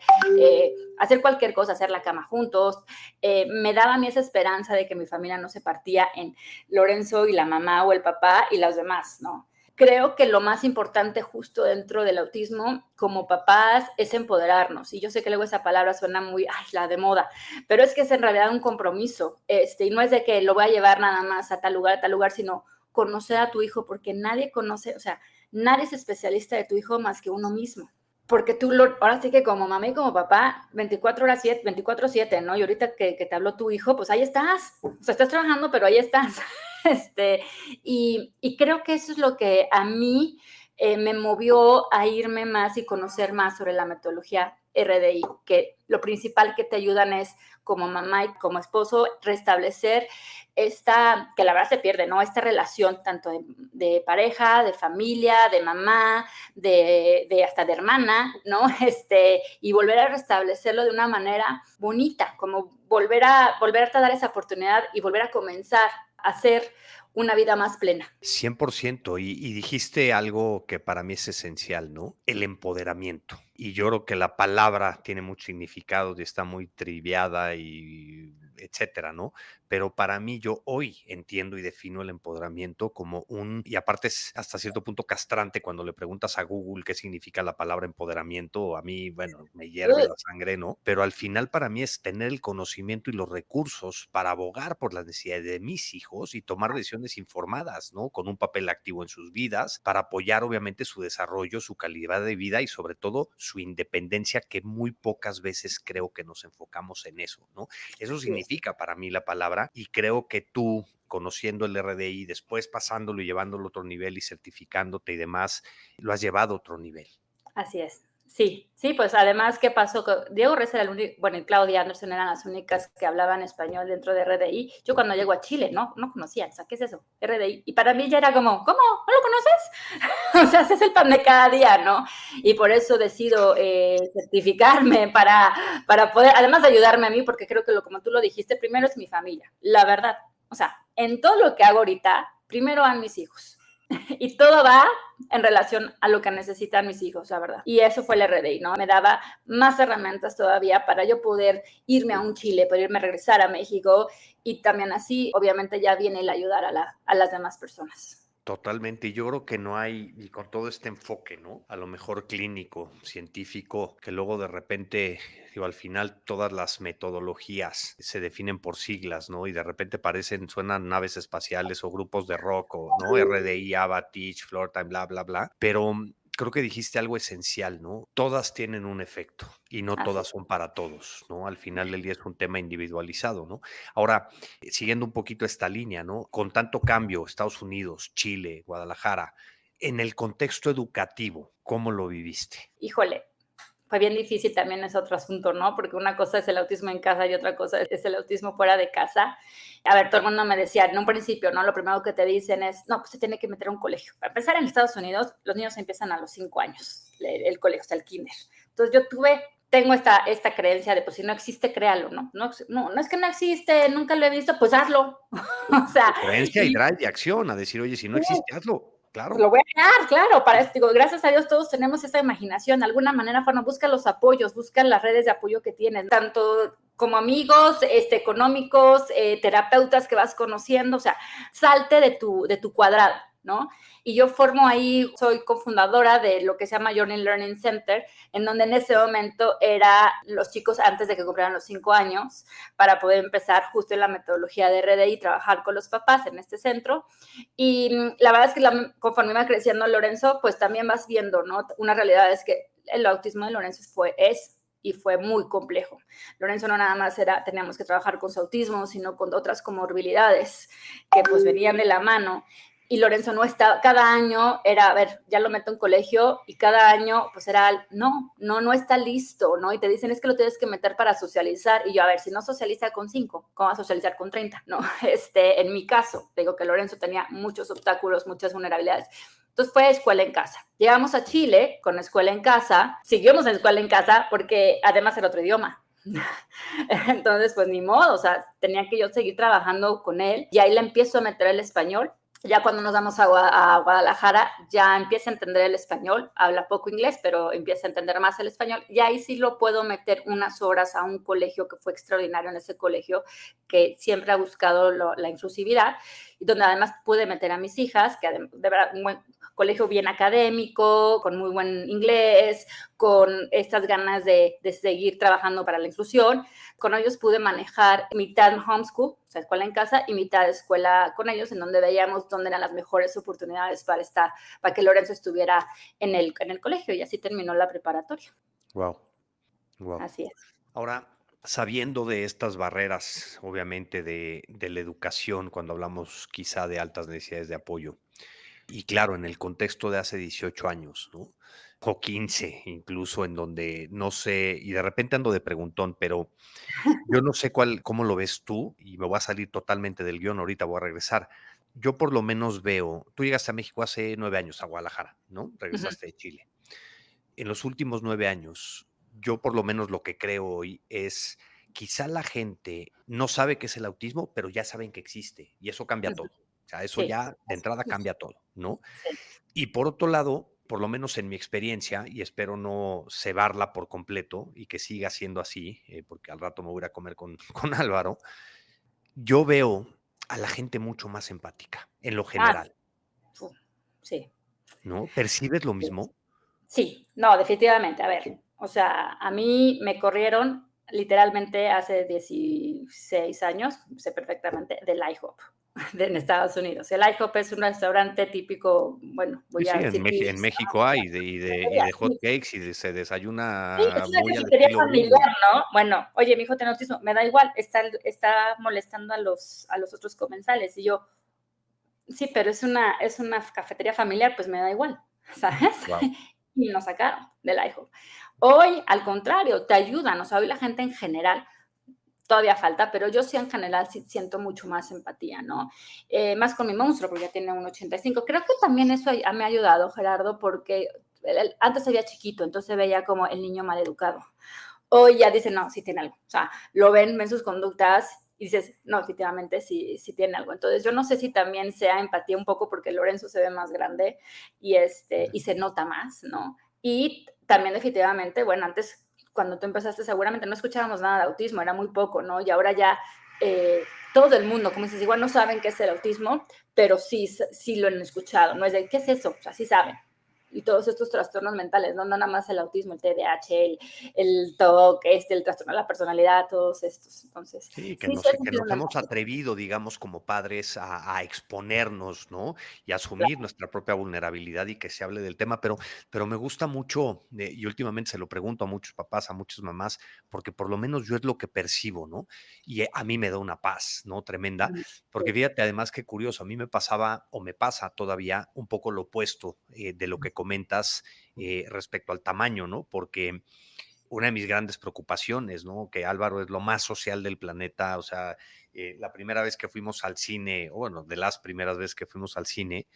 hacer cualquier cosa, hacer la cama juntos, me daba a mí esa esperanza de que mi familia no se partía en Lorenzo y la mamá o el papá y los demás, ¿no? Creo que lo más importante justo dentro del autismo como papás es empoderarnos. Y yo sé que luego esa palabra suena muy, la de moda, pero es que es en realidad un compromiso. Y no es de que lo voy a llevar nada más a tal lugar, sino conocer a tu hijo, porque nadie conoce, o sea, nadie es especialista de tu hijo más que uno mismo. Porque ahora sí que como mamá y como papá, 24/7, ¿no? Y ahorita que te habló tu hijo, pues ahí estás. O sea, estás trabajando, pero ahí estás. Y creo que eso es lo que a mí me movió a irme más y conocer más sobre la metodología RDI, que lo principal que te ayudan es como mamá y como esposo restablecer que la verdad se pierde, ¿no? Esta relación tanto de pareja, de familia, de mamá, hasta de hermana, ¿no? Y volver a restablecerlo de una manera bonita, como volver a dar esa oportunidad y volver a comenzar a hacer una vida más plena. 100%, y dijiste algo que para mí es esencial, ¿no? El empoderamiento. Y yo creo que la palabra tiene mucho significado y está muy triviada y etcétera, ¿no? Pero para mí yo hoy entiendo y defino el empoderamiento como y aparte es hasta cierto punto castrante cuando le preguntas a Google qué significa la palabra empoderamiento, a mí, bueno, me hierve la sangre, ¿no? Pero al final para mí es tener el conocimiento y los recursos para abogar por las necesidades de mis hijos y tomar decisiones informadas, ¿no? Con un papel activo en sus vidas para apoyar obviamente su desarrollo, su calidad de vida y sobre todo su independencia, que muy pocas veces creo que nos enfocamos en eso, ¿no? Eso significa para mí la palabra y creo que tú, conociendo el RDI, después pasándolo y llevándolo a otro nivel y certificándote y demás, lo has llevado a otro nivel. Así es. Sí, pues además, ¿qué pasó? Diego Reza era el único, bueno, y Claudia Anderson eran las únicas que hablaban español dentro de RDI. Yo cuando llego a Chile, no conocía, o sea, ¿qué es eso? RDI. Y para mí ya era como, ¿cómo? ¿No lo conoces? O sea, ese es el pan de cada día, ¿no? Y por eso decido certificarme para poder, además de ayudarme a mí, porque creo que como tú lo dijiste, primero es mi familia, la verdad. O sea, en todo lo que hago ahorita, primero van mis hijos. Y todo va en relación a lo que necesitan mis hijos, la verdad. Y eso fue el RDI, ¿no? Me daba más herramientas todavía para yo poder irme a un Chile, poder irme a regresar a México y también así, obviamente, ya viene el ayudar a las demás personas. Totalmente, y yo creo que no hay, y con todo este enfoque, ¿no? A lo mejor clínico, científico, que luego de repente, digo, al final todas las metodologías se definen por siglas, ¿no? Y de repente suenan naves espaciales o grupos de rock, o, ¿no? RDI, ABA, Teach, Floor Time, bla, bla, bla. Pero creo que dijiste algo esencial, ¿no? Todas tienen un efecto y no todas son para todos, ¿no? Al final del día es un tema individualizado, ¿no? Ahora, siguiendo un poquito esta línea, ¿no? Con tanto cambio, Estados Unidos, Chile, Guadalajara, en el contexto educativo, ¿cómo lo viviste? Híjole, fue bien difícil, también es otro asunto, ¿no? Porque una cosa es el autismo en casa y otra cosa es el autismo fuera de casa. A ver, todo el mundo me decía en un principio, ¿no? Lo primero que te dicen es, no, pues se tiene que meter a un colegio. Para empezar, en Estados Unidos, los niños empiezan a los 5 años, el colegio, o sea, el kinder. Entonces tengo esta creencia de, pues si no existe, créalo, ¿no? No es que no existe, nunca lo he visto, pues hazlo. O sea. Creencia y drive de acción, a decir, oye, si no existe, hazlo. Claro. Pues lo voy a crear, claro, para esto, digo, gracias a Dios todos tenemos esa imaginación, de alguna manera, busca los apoyos, busca las redes de apoyo que tienes, tanto como amigos, económicos, terapeutas que vas conociendo, o sea, salte de tu cuadrado, ¿no? Y yo soy cofundadora de lo que se llama Journey Learning Center, en donde en ese momento era los chicos antes de que cumplieran los 5 años, para poder empezar justo en la metodología de RDI y trabajar con los papás en este centro. Y la verdad es que conforme iba creciendo Lorenzo, pues también vas viendo, ¿no? Una realidad es que el autismo de Lorenzo fue muy complejo. Lorenzo no nada más teníamos que trabajar con su autismo, sino con otras comorbilidades que pues venían de la mano. y Lorenzo no estaba, cada año era, a ver, ya lo meto en colegio y cada año pues era, no está listo, ¿no? Y te dicen, es que lo tienes que meter para socializar. Y yo, a ver, si no socializa con 5, ¿cómo va a socializar con 30? No, en mi caso, digo que Lorenzo tenía muchos obstáculos, muchas vulnerabilidades. Entonces fue escuela en casa. Llegamos a Chile con escuela en casa, seguimos en escuela en casa porque además era otro idioma. Entonces, pues ni modo, o sea, tenía que yo seguir trabajando con él y ahí le empiezo a meter el español. Ya cuando nos vamos a Guadalajara, ya empieza a entender el español, habla poco inglés, pero empieza a entender más el español, y ahí sí lo puedo meter unas horas a un colegio que fue extraordinario en ese colegio, que siempre ha buscado la inclusividad, y donde además pude meter a mis hijas, que de verdad, un buen colegio bien académico, con muy buen inglés, con estas ganas de seguir trabajando para la inclusión. Con ellos pude manejar mitad homeschool, o sea, escuela en casa, y mitad escuela con ellos, en donde veíamos dónde eran las mejores oportunidades para que Lorenzo estuviera en el colegio, y así terminó la preparatoria. Wow, wow. Así es. Ahora, sabiendo de estas barreras, obviamente, de la educación, cuando hablamos quizá de altas necesidades de apoyo, y claro, en el contexto de hace 18 años, ¿no? O 15, incluso, en donde no sé, y de repente ando de preguntón, pero yo no sé cómo lo ves tú, y me voy a salir totalmente del guión, ahorita voy a regresar. Yo por lo menos veo, tú llegaste a México hace 9 años, a Guadalajara, ¿no? Ujú. Regresaste de Chile. En los últimos 9 años, yo por lo menos lo que creo hoy es, quizá la gente no sabe qué es el autismo, pero ya saben que existe, y eso cambia todo. O sea, eso Sí, ya de entrada cambia todo, ¿no? sí. Y por otro lado, por lo menos en mi experiencia, y espero no cebarla por completo y que siga siendo así, porque al rato me voy a ir a comer con, con Álvaro, yo veo a la gente mucho más empática, en lo Ah, general, sí. ¿no? ¿Percibes lo Sí. mismo? Sí, no, definitivamente. A ver, o sea, a mí me corrieron literalmente hace 16 años, sé perfectamente, del IHOP en Estados Unidos. El IHOP es un restaurante típico, bueno, Sí, voy sí, a decir, En México hay, y de hot sí, cakes, se sí, desayuna es una muy al cafetería estilo familiar, gringo. ¿no? Bueno, oye, mi hijo tiene autismo, me da igual, está molestando a los otros comensales. Y yo, sí, pero es una cafetería familiar, pues me da igual, ¿sabes? Wow. Y nos sacaron del IHOP. Hoy, al contrario, te ayudan, o sea, hoy la gente en general, todavía falta, pero yo sí en general sí siento mucho más empatía, ¿no? Más con mi monstruo, porque ya tiene un 85. Creo que también eso me ha ayudado, Gerardo, porque antes se veía chiquito, entonces se veía como el niño mal educado. Hoy ya dicen, no, sí tiene algo. O sea, ven sus conductas y dices, no, efectivamente sí tiene algo. Entonces, yo no sé si también sea empatía un poco porque Lorenzo se ve más grande y se nota más, ¿no? Y también definitivamente, bueno, antes cuando tú empezaste seguramente no escuchábamos nada de autismo, era muy poco, ¿no? Y ahora ya todo el mundo, como dices, igual no saben qué es el autismo, pero sí lo han escuchado, ¿no? Es de, ¿qué es eso? O sea, sí saben. Y todos estos trastornos mentales, no nada más el autismo, el TDAH, el TOC, el trastorno de la personalidad, todos estos. Entonces, Sí, sí se ha que sentido nos un hemos empate, atrevido, digamos, como padres a exponernos, ¿no? Y asumir claro. nuestra propia vulnerabilidad y que se hable del tema, pero me gusta mucho, y últimamente se lo pregunto a muchos papás, a muchas mamás, porque por lo menos yo es lo que percibo, ¿no? Y a mí me da una paz, ¿no? Tremenda, porque Sí. fíjate, además, qué curioso, a mí me pasaba o me pasa todavía un poco lo opuesto de lo que comentas respecto al tamaño, ¿no? Porque una de mis grandes preocupaciones, ¿no? Que Álvaro es lo más social del planeta, o sea, la primera vez que fuimos al cine, o bueno, de las primeras veces que fuimos al cine,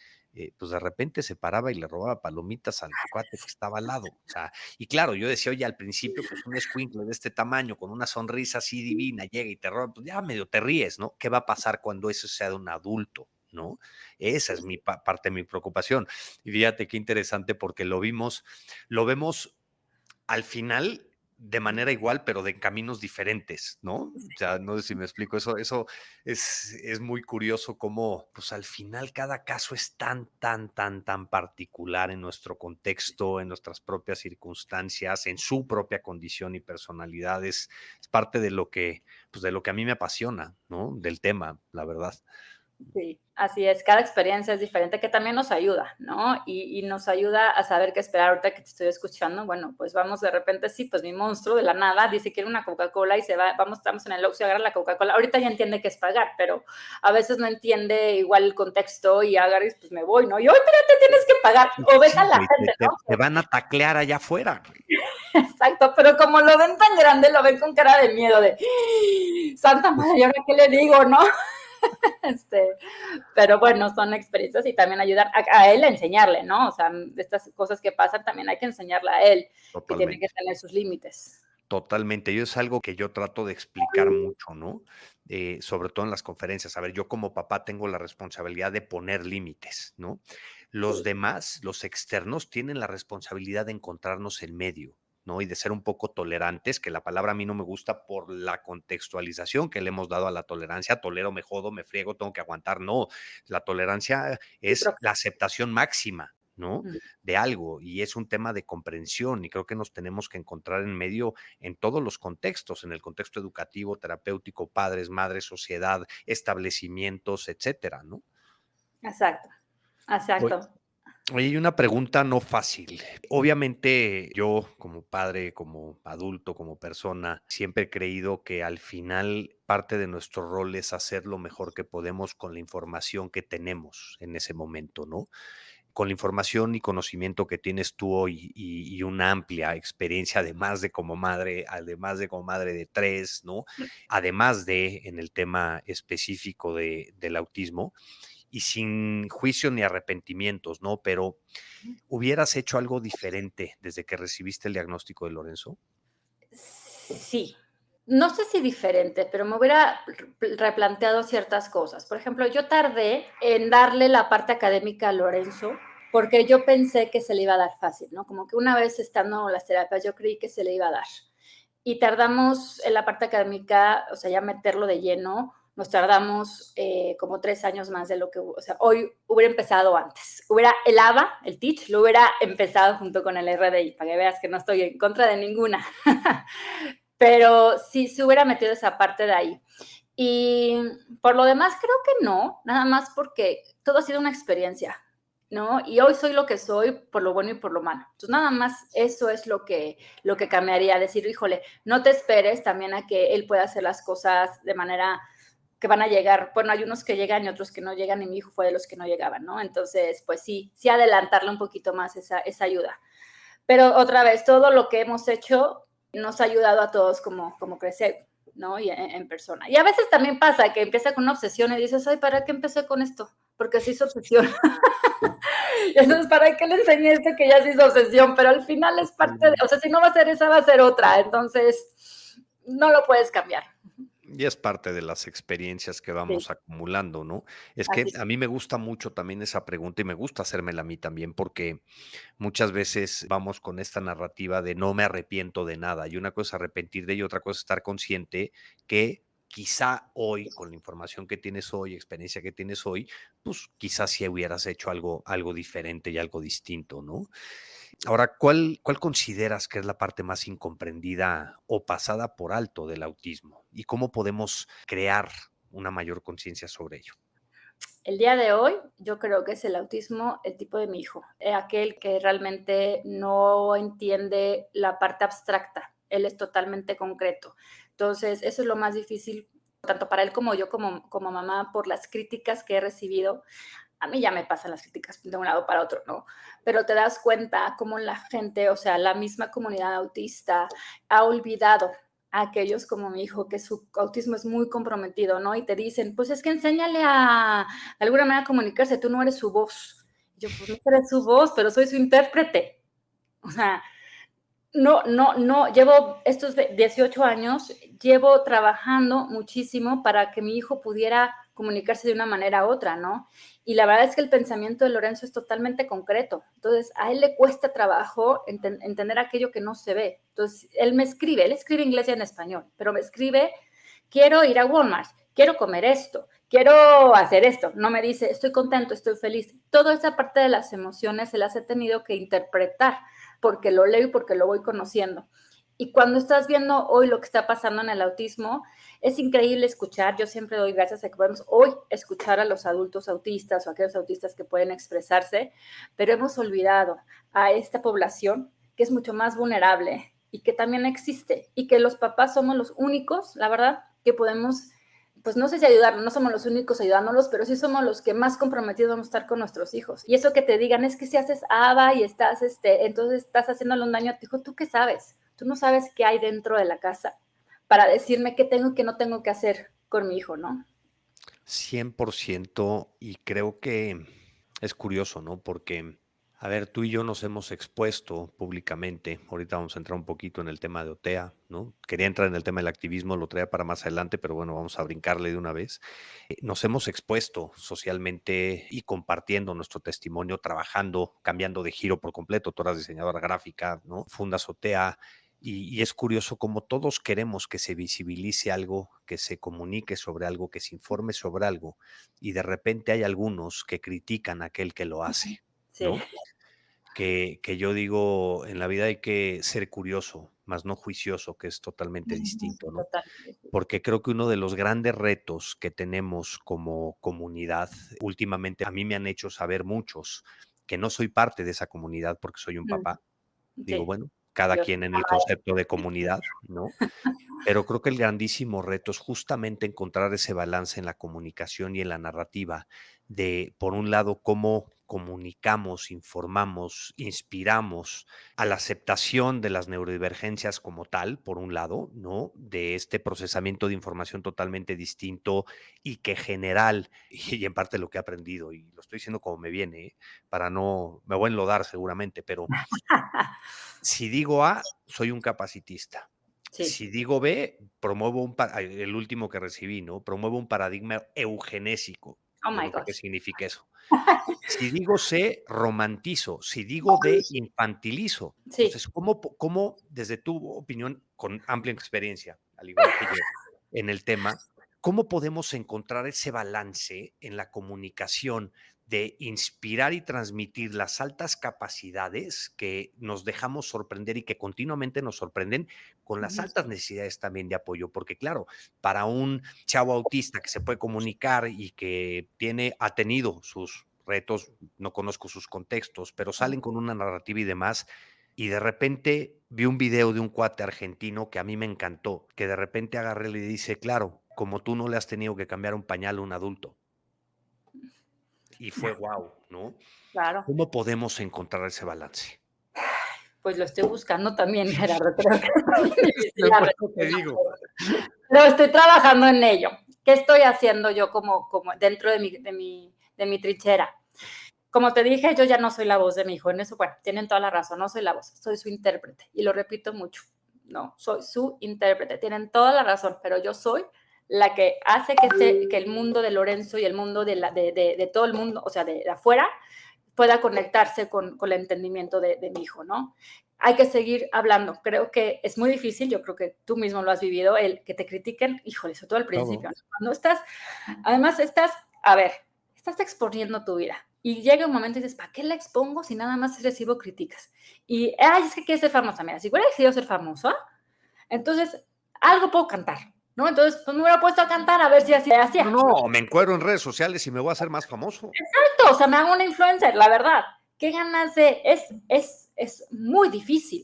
pues de repente se paraba y le robaba palomitas al cuate que estaba al lado, o sea, y claro, yo decía, oye, al principio, pues un escuincle de este tamaño, con una sonrisa así divina, llega y te roba, pues ya medio te ríes, ¿no? ¿Qué va a pasar cuando eso sea de un adulto? ¿No? Esa es mi parte de mi preocupación. Y fíjate qué interesante porque lo vemos al final de manera igual, pero de caminos diferentes, ¿no? O sea, no sé si me explico, eso es muy curioso cómo, pues al final cada caso es tan particular en nuestro contexto, en nuestras propias circunstancias, en su propia condición y personalidad, es parte de lo que, pues de lo que a mí me apasiona, ¿no? Del tema, la verdad. Sí, así es. Cada experiencia es diferente, que también nos ayuda, ¿no? Y nos ayuda a saber qué esperar. Ahorita que te estoy escuchando, bueno, pues vamos de repente, sí, pues mi monstruo de la nada dice quiere una Coca-Cola y se va, estamos en el Oxxo y agarra la Coca-Cola. Ahorita ya entiende que es pagar, pero a veces no entiende igual el contexto y agarra y pues me voy, ¿no? Y hoy, espérate, tienes que pagar. O ves a la Güey, gente, ¿no? te van a taclear allá afuera, güey. Exacto, pero como lo ven tan grande, lo ven con cara de miedo, de Santa Madre, ¿y ahora qué le digo, no? Pero bueno, son experiencias y también ayudar a él a enseñarle, ¿no? O sea, estas cosas que pasan también hay que enseñarle a él y tiene que Totalmente. tener sus límites. Totalmente. Yo es algo que yo trato de explicar mucho, ¿no? Sobre todo en las conferencias. A ver, yo como papá tengo la responsabilidad de poner límites, ¿no? Los demás, los externos, tienen la responsabilidad de encontrarnos en medio, ¿no? Y de ser un poco tolerantes, que la palabra a mí no me gusta por la contextualización que le hemos dado a la tolerancia. Tolero, me jodo, me friego, tengo que aguantar. No, la tolerancia Sí, es la aceptación máxima, ¿no? mm, De algo, y es un tema de comprensión, y creo que nos tenemos que encontrar en medio en todos los contextos, en el contexto educativo, terapéutico, padres, madres, sociedad, establecimientos, etcétera, ¿no? exacto, Oye, exacto. oye, y una pregunta no fácil. Obviamente, yo como padre, como adulto, como persona, siempre he creído que al final parte de nuestro rol es hacer lo mejor que podemos con la información que tenemos en ese momento, ¿no? Con la información y conocimiento que tienes tú hoy y una amplia experiencia, además de como madre de tres, ¿no? Además de en el tema específico del autismo, y sin juicio ni arrepentimientos, ¿no? Pero, ¿hubieras hecho algo diferente desde que recibiste el diagnóstico de Lorenzo? Sí, no sé si diferente, pero me hubiera replanteado ciertas cosas. Por ejemplo, yo tardé en darle la parte académica a Lorenzo porque yo pensé que se le iba a dar fácil, ¿no? Como que una vez estando en las terapias, yo creí que se le iba a dar. Y tardamos en la parte académica, o sea, ya meterlo de lleno, nos tardamos como 3 años más de lo que, o sea, hoy hubiera empezado antes. El ABA, el TEACH, lo hubiera empezado junto con el RDI, para que veas que no estoy en contra de ninguna. Pero sí se hubiera metido esa parte de ahí. Y por lo demás, creo que no, nada más porque todo ha sido una experiencia, ¿no? Y hoy soy lo que soy por lo bueno y por lo malo. Entonces, nada más eso es lo que cambiaría, decir, híjole, no te esperes también a que él pueda hacer las cosas de manera que van a llegar. Bueno, hay unos que llegan y otros que no llegan, y mi hijo fue de los que no llegaban, ¿no? Entonces, pues sí adelantarle un poquito más esa ayuda. Pero otra vez, todo lo que hemos hecho nos ha ayudado a todos como crecer, ¿no? Y en persona. Y a veces también pasa que empieza con una obsesión y dices, ay, ¿para qué empecé con esto? Porque se hizo obsesión. Y entonces, ¿para qué le enseñé esto que ya se hizo obsesión? Pero al final es parte de, o sea, si no va a ser esa, va a ser otra. Entonces, no lo puedes cambiar. Y es parte de las experiencias que Sí, vamos acumulando, ¿no? Es que así es. a mí me gusta mucho también esa pregunta y me gusta hacérmela a mí también porque muchas veces vamos con esta narrativa de no me arrepiento de nada y una cosa es arrepentir de ello, otra cosa es estar consciente que quizá hoy, con la información que tienes hoy, experiencia que tienes hoy, pues quizás si hubieras hecho algo diferente y algo distinto, ¿no? Ahora, ¿cuál consideras que es la parte más incomprendida o pasada por alto del autismo? ¿Y cómo podemos crear una mayor conciencia sobre ello? El día de hoy, yo creo que es el autismo, el tipo de mi hijo, aquel que realmente no entiende la parte abstracta. Él es totalmente concreto. Entonces, eso es lo más difícil, tanto para él como yo, como mamá, por las críticas que he recibido. A mí ya me pasan las críticas de un lado para otro, ¿no? Pero te das cuenta cómo la gente, o sea, la misma comunidad autista ha olvidado a aquellos como mi hijo, que su autismo es muy comprometido, ¿no? Y te dicen, pues es que enséñale de alguna manera a comunicarse, tú no eres su voz. Y yo, pues no eres su voz, pero soy su intérprete. O sea, no, llevo estos 18 años, llevo trabajando muchísimo para que mi hijo pudiera comunicarse de una manera u otra, ¿no? Y la verdad es que el pensamiento de Lorenzo es totalmente concreto. Entonces, a él le cuesta trabajo entender aquello que no se ve. Entonces, él escribe inglés y en español, pero me escribe, quiero ir a Walmart, quiero comer esto, quiero hacer esto. No me dice, estoy contento, estoy feliz. Toda esa parte de las emociones se las he tenido que interpretar porque lo leo y porque lo voy conociendo. Y cuando estás viendo hoy lo que está pasando en el autismo, es increíble escuchar. Yo siempre doy gracias a que podemos hoy escuchar a los adultos autistas o a aquellos autistas que pueden expresarse, pero hemos olvidado a esta población que es mucho más vulnerable y que también existe, y que los papás somos los únicos, la verdad, que podemos, pues no sé si ayudar, no somos los únicos ayudándolos, pero sí somos los que más comprometidos vamos a estar con nuestros hijos. Y eso que te digan es que si haces ABA y estás, entonces estás haciéndole un daño a tu hijo, ¿tú qué sabes? Tú no sabes qué hay dentro de la casa para decirme qué tengo y qué no tengo que hacer con mi hijo, ¿no? 100%, y creo que es curioso, ¿no? Porque, a ver, tú y yo nos hemos expuesto públicamente, ahorita vamos a entrar un poquito en el tema de OTEA, ¿no? Quería entrar en el tema del activismo, lo traía para más adelante, pero bueno, vamos a brincarle de una vez. Nos hemos expuesto socialmente y compartiendo nuestro testimonio, trabajando, cambiando de giro por completo. Tú eras diseñadora gráfica, ¿no? Fundas OTEA. Y es curioso cómo todos queremos que se visibilice algo, que se comunique sobre algo, que se informe sobre algo, y de repente hay algunos que critican a aquel que lo hace, Sí. ¿no? Que yo digo, en la vida hay que ser curioso, más no juicioso, que es totalmente distinto, ¿no? Totalmente. Porque creo que uno de los grandes retos que tenemos como comunidad, últimamente a mí me han hecho saber muchos que no soy parte de esa comunidad porque soy un papá. Digo, Sí, bueno, cada yo quien en el concepto de comunidad, ¿no? Pero creo que el grandísimo reto es justamente encontrar ese balance en la comunicación y en la narrativa de, por un lado, cómo comunicamos, informamos, inspiramos a la aceptación de las neurodivergencias como tal, por un lado, ¿no? De este procesamiento de información totalmente distinto y que general, y en parte lo que he aprendido, y lo estoy diciendo como me viene, ¿eh? Para no, me voy a enlodar seguramente, pero si digo A, soy un capacitista. Sí. Si digo B, promuevo el último que recibí, ¿no? Promuevo un paradigma eugenésico. Oh Yo my no sé qué gosh. significa eso. Si digo C, romantizo. Si digo D, infantilizo. Sí. Entonces, ¿cómo, desde tu opinión, con amplia experiencia, al igual que yo, en el tema, cómo podemos encontrar ese balance en la comunicación de inspirar y transmitir las altas capacidades que nos dejamos sorprender y que continuamente nos sorprenden con las altas necesidades también de apoyo? Porque claro, para un chavo autista que se puede comunicar y que ha tenido sus retos, no conozco sus contextos, pero salen con una narrativa y demás, y de repente vi un video de un cuate argentino que a mí me encantó, que de repente agarré y le dice, claro, como tú no le has tenido que cambiar un pañal a un adulto. Y fue wow, ¿no? Claro. ¿Cómo podemos encontrar ese balance? Pues lo estoy buscando también, Gerardo. Creo que es muy difícil Por la eso te digo. pero estoy trabajando en ello. ¿Qué estoy haciendo yo como dentro de mi trinchera? Como te dije, yo ya no soy la voz de mi hijo. En eso, bueno, tienen toda la razón, no soy la voz, soy su intérprete. Y lo repito mucho, no, soy su intérprete. Tienen toda la razón, pero yo soy la que hace que el mundo de Lorenzo y el mundo de todo el mundo, o sea, de afuera, pueda conectarse con el entendimiento de mi hijo, ¿no? Hay que seguir hablando. Creo que es muy difícil, yo creo que tú mismo lo has vivido, el que te critiquen, híjole, sobre todo al principio, ¿no? Cuando además a ver, estás exponiendo tu vida. Y llega un momento y dices, ¿para qué la expongo si nada más recibo críticas? Y, ay, es que quieres ser famosa. Mira, si hubiera decidido ser famosa, entonces algo puedo cantar, ¿no? Entonces, pues me hubiera puesto a cantar a ver si así hacía. No, me encuero en redes sociales y me voy a hacer más famoso. Exacto, o sea, me hago una influencer, la verdad. ¿Qué ganas de...? Es muy difícil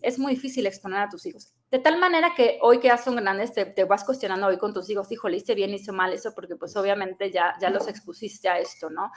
exponer a tus hijos. De tal manera que hoy que ya son grandes, te vas cuestionando hoy con tus hijos, híjole, hice bien, hice mal eso, porque pues obviamente ya los expusiste a esto, ¿no?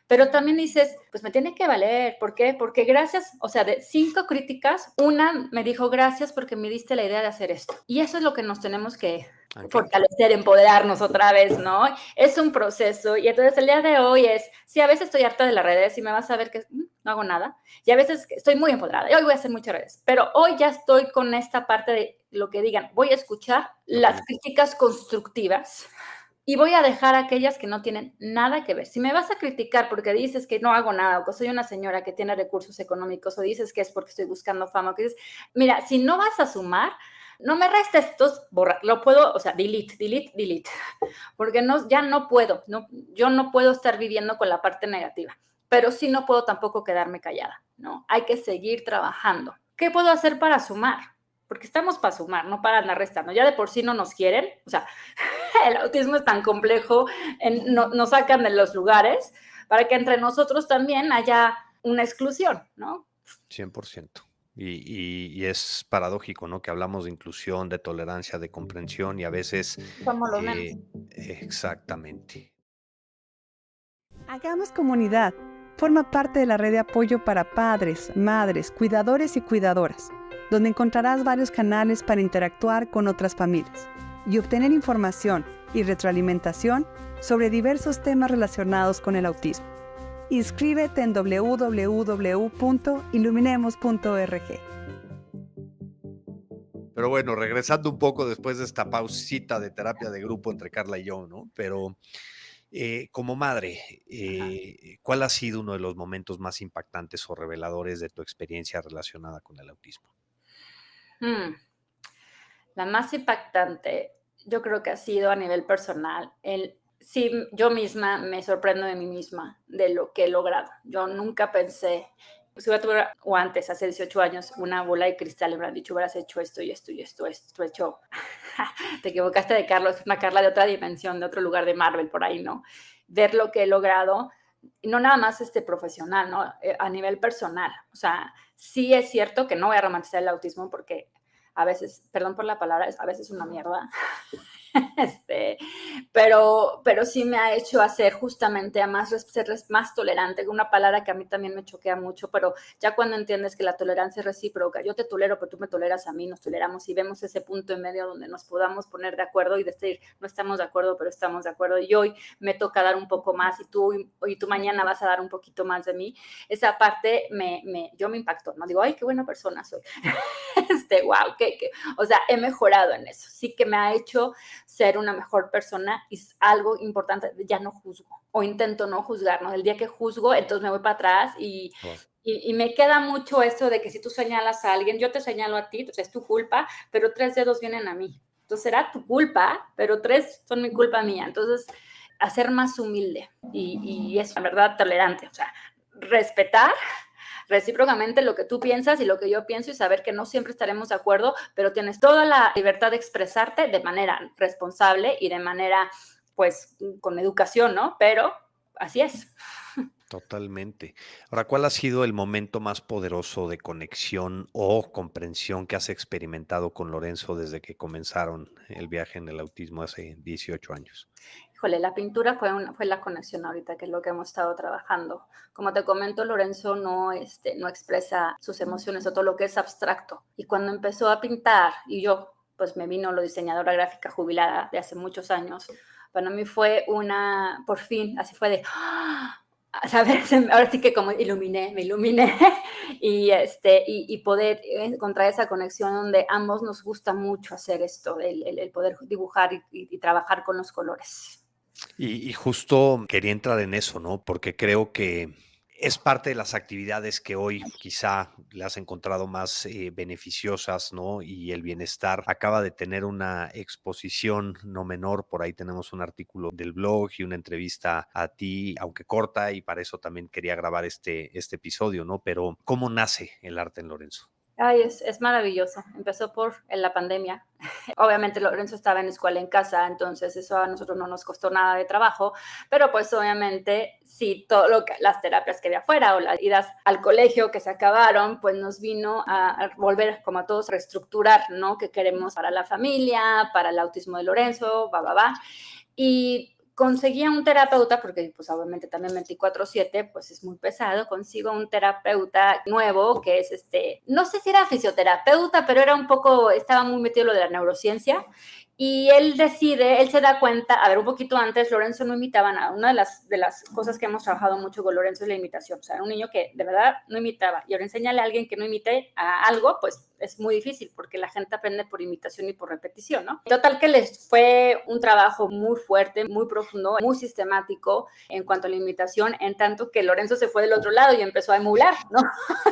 Pero también dices, pues me tiene que valer. ¿Por qué? Porque gracias, o sea, de 5 críticas, una me dijo gracias porque me diste la idea de hacer esto. Y eso es lo que nos tenemos que fortalecer, empoderarnos otra vez, ¿no? Es un proceso. Y entonces el día de hoy sí, a veces estoy harta de las redes y me vas a ver que no hago nada. Y a veces estoy muy empoderada y hoy voy a hacer muchas redes. Pero hoy ya estoy con esta parte de lo que digan. Voy a escuchar las críticas constructivas y voy a dejar aquellas que no tienen nada que ver. Si me vas a criticar porque dices que no hago nada o que soy una señora que tiene recursos económicos o dices que es porque estoy buscando fama, que dices, mira, si no vas a sumar, no me restes, estos borrar, lo puedo, o sea, delete, porque ya no puedo, yo no puedo estar viviendo con la parte negativa, pero sí no puedo tampoco quedarme callada, ¿no? Hay que seguir trabajando. ¿Qué puedo hacer para sumar? porque estamos para sumar, no para andar restando. Ya de por sí no nos quieren, o sea, el autismo es tan complejo, nos sacan de los lugares para que entre nosotros también haya una exclusión, ¿no? 100%. Y es paradójico, ¿no? Que hablamos de inclusión, de tolerancia, de comprensión y a veces... Somos los menos. Exactamente. Hagamos comunidad. Forma parte de la red de apoyo para padres, madres, cuidadores y cuidadoras, donde encontrarás varios canales para interactuar con otras familias y obtener información y retroalimentación sobre diversos temas relacionados con el autismo. Inscríbete en www.iluminemos.org. Pero bueno, regresando un poco después de esta pausita de terapia de grupo entre Carla y yo, ¿no? Pero como madre, ¿cuál ha sido uno de los momentos más impactantes o reveladores de tu experiencia relacionada con el autismo? La más impactante, yo creo que ha sido a nivel personal. Sí, yo misma me sorprendo de mí misma, de lo que he logrado. Yo nunca pensé, si tuviera, o antes, hace 18 años, una bola de cristal, me hubieran dicho, hubieras hecho esto y esto y esto hecho. Te equivocaste de Carlos, es una Carla de otra dimensión, de otro lugar de Marvel, por ahí, ¿no? Ver lo que he logrado, y no nada más profesional, ¿no? A nivel personal. O sea, sí es cierto que no voy a romantizar el autismo porque a veces, perdón por la palabra, a veces una mierda, pero sí me ha hecho hacer justamente a ser más tolerante, una palabra que a mí también me choquea mucho, pero ya cuando entiendes que la tolerancia es recíproca, yo te tolero, pero tú me toleras a mí, nos toleramos y vemos ese punto en medio donde nos podamos poner de acuerdo y decir, no estamos de acuerdo, pero estamos de acuerdo, y hoy me toca dar un poco más y tú mañana vas a dar un poquito más de mí. Esa parte yo me impactó, no digo, ay, qué buena persona soy. Wow, o sea, he mejorado en eso, sí que me ha hecho ser una mejor persona y es algo importante, ya no juzgo o intento no juzgar, ¿no? El día que juzgo, entonces me voy para atrás y me queda mucho esto de que si tú señalas a alguien, yo te señalo a ti, entonces es tu culpa, pero 3 dedos vienen a mí. Entonces será tu culpa, pero 3 son mi culpa mía. Entonces, hacer más humilde y es, la verdad, tolerante, o sea, respetar recíprocamente lo que tú piensas y lo que yo pienso y saber que no siempre estaremos de acuerdo, pero tienes toda la libertad de expresarte de manera responsable y de manera, pues, con educación, ¿no? Pero así es. Totalmente. Ahora, ¿cuál ha sido el momento más poderoso de conexión o comprensión que has experimentado con Lorenzo desde que comenzaron el viaje en el autismo hace 18 años? Híjole, la pintura fue la conexión ahorita, que es lo que hemos estado trabajando. Como te comento, Lorenzo no expresa sus emociones o todo lo que es abstracto. Y cuando empezó a pintar, y yo, pues me vino lo diseñadora gráfica jubilada de hace muchos años, para mí fue por fin, así fue de, ¿sabes? Ahora sí que como me iluminé y poder encontrar esa conexión donde ambos nos gusta mucho hacer esto, el poder dibujar y trabajar con los colores. Y justo quería entrar en eso, ¿no? Porque creo que es parte de las actividades que hoy quizá le has encontrado más beneficiosas, ¿no? Y el bienestar acaba de tener una exposición no menor. Por ahí tenemos un artículo del blog y una entrevista a ti, aunque corta, y para eso también quería grabar este episodio, ¿no? Pero, ¿cómo nace el arte en Lorenzo? Ay, es maravilloso. Empezó en la pandemia. Obviamente Lorenzo estaba en escuela en casa, entonces eso a nosotros no nos costó nada de trabajo, pero pues obviamente sí, las terapias que había afuera o las idas al colegio que se acabaron, pues nos vino a volver como a todos reestructurar, ¿no? ¿Qué queremos para la familia, para el autismo de Lorenzo, Y conseguía un terapeuta, porque pues obviamente también 24/7, pues es muy pesado, consigo un terapeuta nuevo que es no sé si era fisioterapeuta, pero estaba muy metido en lo de la neurociencia, y él se da cuenta, a ver, un poquito antes, Lorenzo no imitaba nada. Una de las cosas que hemos trabajado mucho con Lorenzo es la imitación, o sea, era un niño que de verdad no imitaba, y ahora enseñarle a alguien que no imite a algo, pues es muy difícil, porque la gente aprende por imitación y por repetición, ¿no? Total que les fue un trabajo muy fuerte, muy profundo, muy sistemático en cuanto a la imitación, en tanto que Lorenzo se fue del otro lado y empezó a emular, ¿no?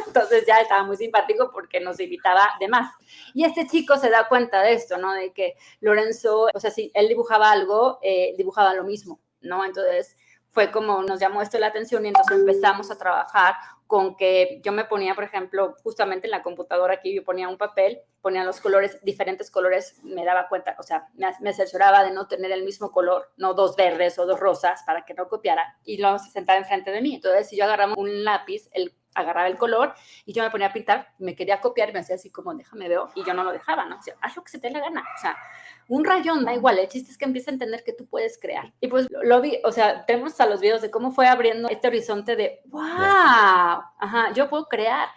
Entonces ya estaba muy simpático porque nos imitaba de más. Y este chico se da cuenta de esto, ¿no? De que Lorenzo, o sea, si él dibujaba algo, dibujaba lo mismo, ¿no? Entonces fue como nos llamó esto la atención y entonces empezamos a trabajar con que yo me ponía, por ejemplo, justamente en la computadora aquí, yo ponía un papel, ponía los colores, diferentes colores, me daba cuenta, o sea, me asesoraba de no tener el mismo color, no 2 verdes o 2 rosas para que no copiara, y luego se sentaba enfrente de mí. Entonces, si yo agarraba un lápiz, agarraba el color y yo me ponía a pintar, me quería copiar y me hacía así como, déjame veo, y yo no lo dejaba, ¿no? O sea, haz lo que se te dé la gana, o sea, un rayón, da igual, el chiste es que empieza a entender que tú puedes crear. Y pues lo vi, o sea, tenemos hasta los videos de cómo fue abriendo este horizonte de, wow, ajá, yo puedo crear.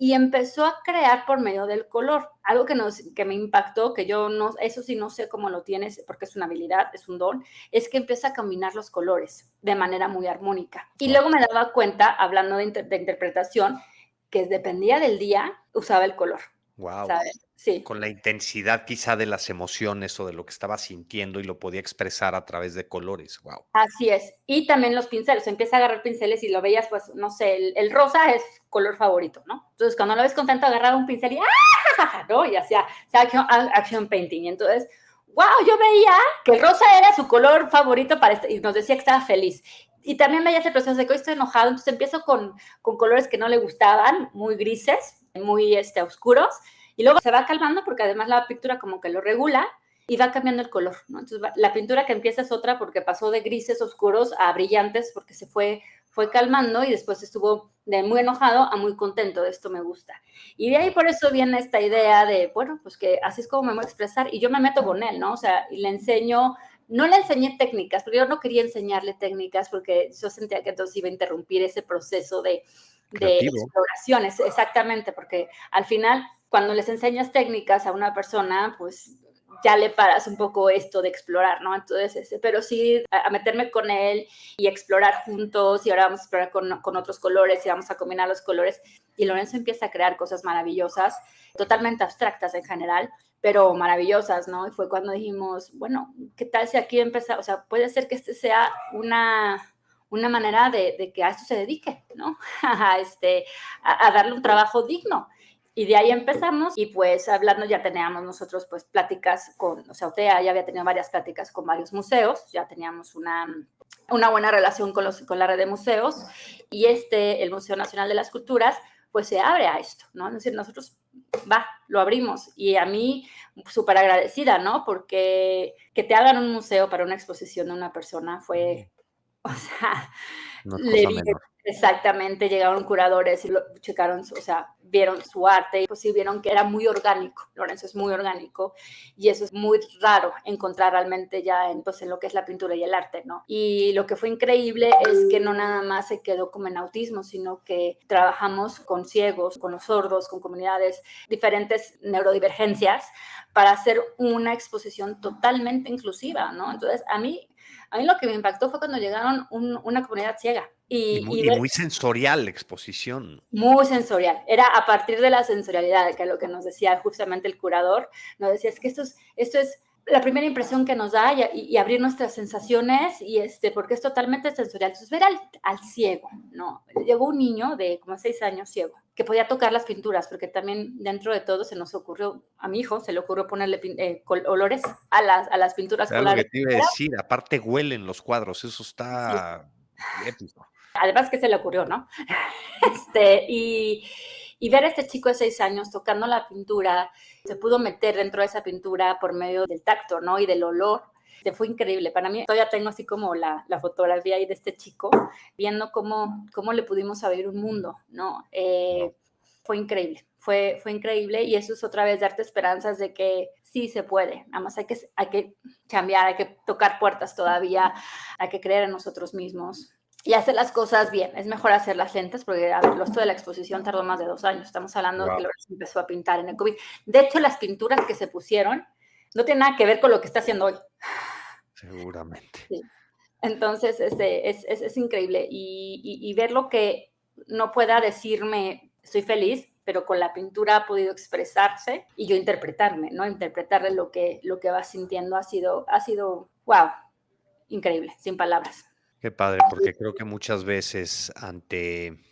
Y empezó a crear por medio del color, algo que me impactó, que yo no, eso sí no sé cómo lo tienes, porque es una habilidad, es un don, es que empieza a combinar los colores de manera muy armónica. Y luego me daba cuenta, hablando de interpretación, que dependía del día, usaba el color. Wow. ¿Sabes? Sí. Con la intensidad quizá de las emociones o de lo que estaba sintiendo y lo podía expresar a través de colores. Wow. Así es. Y también los pinceles. Empieza a agarrar pinceles y lo veías, pues, no sé, el rosa es color favorito, ¿no? Entonces, cuando lo ves contento, agarraba un pincel y ¡ah! ¿No? Y hacía action painting. Y entonces, wow, yo veía que el rosa era su color favorito y nos decía que estaba feliz. Y también veía ese proceso de que hoy estoy enojado, entonces empiezo con colores que no le gustaban, muy grises, muy oscuros, y luego se va calmando porque además la pintura como que lo regula y va cambiando el color, ¿no? Entonces la pintura que empieza es otra porque pasó de grises oscuros a brillantes porque se fue calmando y después estuvo de muy enojado a muy contento, de esto me gusta. Y de ahí por eso viene esta idea de, bueno, pues que así es como me voy a expresar y yo me meto con él, ¿no? O sea, y le enseño, no le enseñé técnicas, porque yo no quería enseñarle técnicas porque yo sentía que entonces iba a interrumpir ese proceso de exploraciones, exactamente, porque al final cuando les enseñas técnicas a una persona, pues ya le paras un poco esto de explorar, ¿no? Entonces, pero sí a meterme con él y explorar juntos y ahora vamos a explorar con otros colores y vamos a combinar los colores y Lorenzo empieza a crear cosas maravillosas, totalmente abstractas en general, pero maravillosas, ¿no? Y fue cuando dijimos, bueno, ¿qué tal si aquí empieza? O sea, puede ser que este sea una manera de que a esto se dedique, ¿no? a darle un trabajo digno. Y de ahí empezamos y pues hablando ya teníamos nosotros pues pláticas o sea, OTEA ya había tenido varias pláticas con varios museos, ya teníamos una buena relación con la red de museos y el Museo Nacional de las Culturas pues se abre a esto, ¿no? Es decir, nosotros lo abrimos y a mí súper agradecida, ¿no? Porque que te hagan un museo para una exposición de una persona fue, o sea, no es cosa menor. Exactamente, llegaron curadores y lo checaron, o sea, vieron su arte y pues sí vieron que era muy orgánico. Lorenzo es muy orgánico y eso es muy raro encontrar realmente ya en lo que es la pintura y el arte, ¿no? Y lo que fue increíble es que no nada más se quedó como en autismo, sino que trabajamos con ciegos, con los sordos, con comunidades, diferentes neurodivergencias para hacer una exposición totalmente inclusiva, ¿no? Entonces, a mí lo que me impactó fue cuando llegaron una comunidad ciega. Y muy sensorial la exposición. Muy sensorial. Era a partir de la sensorialidad, que es lo que nos decía justamente el curador. Nos decía, es que esto es la primera impresión que nos da y abrir nuestras sensaciones porque es totalmente sensorial. Entonces, ver al ciego, ¿no? Llegó un niño de como 6 años ciego que podía tocar las pinturas, porque también dentro de todo se nos ocurrió, a mi hijo se le ocurrió ponerle olores a las pinturas. Claro, lo que te iba a decir, aparte huelen los cuadros, eso está épico. Además, ¿qué se le ocurrió, no? Y ver a este chico de 6 años tocando la pintura, se pudo meter dentro de esa pintura por medio del tacto, ¿no? Y del olor. Fue increíble. Para mí, todavía tengo así como la fotografía ahí de este chico, viendo cómo le pudimos abrir un mundo, ¿no? Fue increíble. Fue increíble y eso es otra vez darte esperanzas de que sí se puede. Nada más hay que cambiar, hay que tocar puertas todavía, hay que creer en nosotros mismos y hacer las cosas bien. Es mejor hacerlas lentas porque, a ver, esto de la exposición tardó más de 2 años. Estamos hablando de que Lorenzo empezó a pintar en el COVID. De hecho, las pinturas que se pusieron no tienen nada que ver con lo que está haciendo hoy. Seguramente. Sí. Entonces, es increíble. Y ver lo que no pueda decirme, estoy feliz, pero con la pintura ha podido expresarse y yo interpretarme, ¿no? Interpretarle lo que va sintiendo ha sido, wow, increíble, sin palabras. Qué padre, porque creo que muchas veces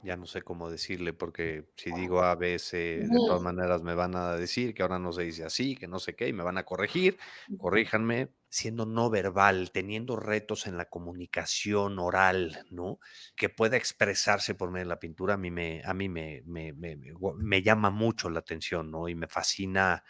ya no sé cómo decirle, porque si digo A, B, C, de todas Ujú, maneras me van a decir que ahora no se dice así, que no sé qué, y me van a corregir, corríjanme, siendo no verbal, teniendo retos en la comunicación oral, ¿no? Que pueda expresarse por medio de la pintura, me llama mucho la atención, ¿no? Y me fascina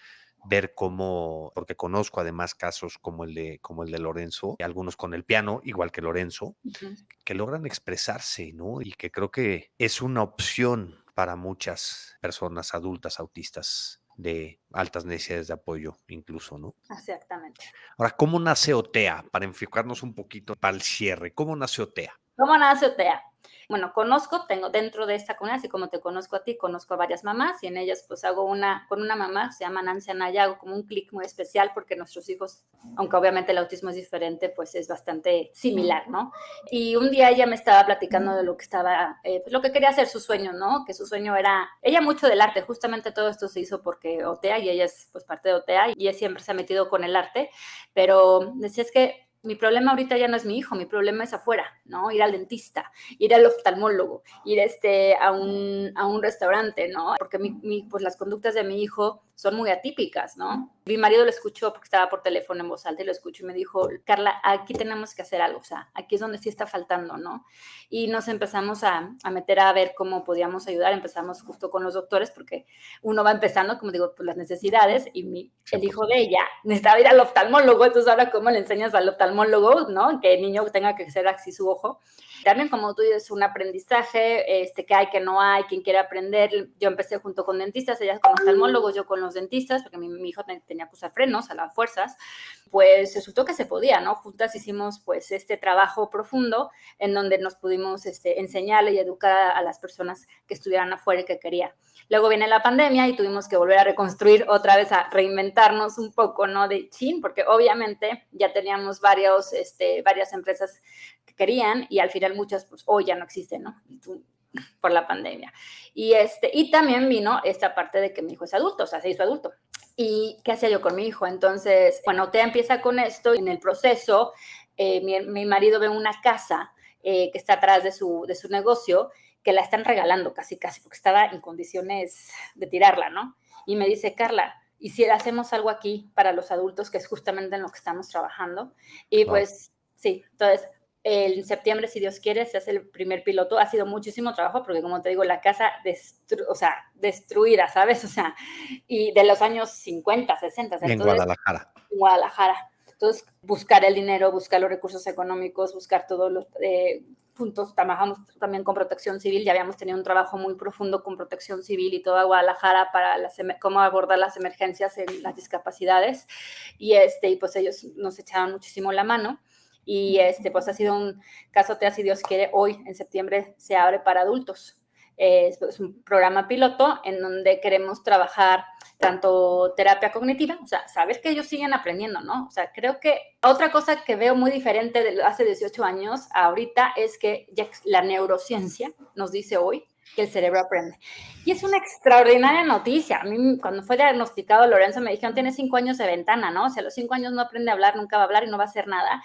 ver cómo, porque conozco además casos como el de Lorenzo, algunos con el piano, igual que Lorenzo, ujú. que logran expresarse, ¿no? Y que creo que es una opción para muchas personas adultas autistas de altas necesidades de apoyo, incluso, ¿no? Exactamente. Ahora, ¿cómo nace OTEA? Para enfocarnos un poquito para el cierre, ¿cómo nace OTEA? ¿Cómo nace OTEA? Bueno, tengo dentro de esta comunidad, así como te conozco a ti, conozco a varias mamás y en ellas pues con una mamá, se llama Nancy Anaya, hago como un clic muy especial porque nuestros hijos, aunque obviamente el autismo es diferente, pues es bastante similar, ¿no? Y un día ella me estaba platicando de lo que estaba, pues lo que quería hacer su sueño, ¿no? Que su sueño era, ella mucho del arte, justamente todo esto se hizo porque OTEA y ella es pues parte de OTEA y ella siempre se ha metido con el arte, pero decía es que mi problema ahorita ya no es mi hijo, mi problema es afuera, ¿no? Ir al dentista, ir al oftalmólogo, ir a un restaurante, ¿no? Porque pues las conductas de mi hijo son muy atípicas, ¿no? Mi marido lo escuchó porque estaba por teléfono en voz alta y lo escuchó y me dijo, Carla, aquí tenemos que hacer algo, o sea, aquí es donde sí está faltando, ¿no? Y nos empezamos a meter a ver cómo podíamos ayudar, empezamos justo con los doctores porque uno va empezando, como digo, pues las necesidades y el hijo 100%. de ella necesitaba ir al oftalmólogo, entonces ahora cómo le enseñas al oftalmólogo, ¿no? Que el niño tenga que hacer así su ojo. También como tú dices, un aprendizaje, que hay, que no hay, quien quiere aprender. Yo empecé junto con dentistas, ella con oftalmólogos, yo con los dentistas, porque mi hijo tenía que usar frenos a las fuerzas, pues resultó que se podía, ¿no? Juntas hicimos pues este trabajo profundo en donde nos pudimos enseñarle y educar a las personas que estuvieran afuera y que querían. Luego viene la pandemia y tuvimos que volver a reconstruir otra vez, a reinventarnos un poco, ¿no? De chin, porque obviamente ya teníamos varias empresas que querían y al final muchas, pues hoy ya no existen, ¿no? Por la pandemia. Y también vino esta parte de que mi hijo es adulto, o sea, se hizo adulto. ¿Y qué hacía yo con mi hijo? Entonces, bueno, te empieza con esto y en el proceso, mi marido ve una casa que está atrás de su negocio que la están regalando casi, porque estaba en condiciones de tirarla, ¿no? Y me dice, Carla, ¿y si hacemos algo aquí para los adultos, que es justamente en lo que estamos trabajando? Y Wow. pues sí, entonces en septiembre, si Dios quiere, se hace el primer piloto. Ha sido muchísimo trabajo porque, como te digo, la casa destruida, ¿sabes? O sea, y de los años 50, 60. En Entonces, Guadalajara. en Guadalajara. Entonces, buscar el dinero, buscar los recursos económicos, buscar todos los puntos. Trabajamos también con Protección Civil. Ya habíamos tenido un trabajo muy profundo con Protección Civil y toda Guadalajara para cómo abordar las emergencias en las discapacidades. Y pues ellos nos echaban muchísimo la mano. Y pues ha sido un caso, si Dios quiere, hoy en septiembre se abre para adultos. Es un programa piloto en donde queremos trabajar tanto terapia cognitiva, o sea, saber que ellos siguen aprendiendo, ¿no? O sea, creo que otra cosa que veo muy diferente de hace 18 años a ahorita es que ya la neurociencia nos dice hoy que el cerebro aprende. Y es una extraordinaria noticia. A mí, cuando fue diagnosticado Lorenzo, me dijeron, tiene 5 años de ventana, ¿no? O sea, a los 5 años no aprende a hablar, nunca va a hablar y no va a hacer nada.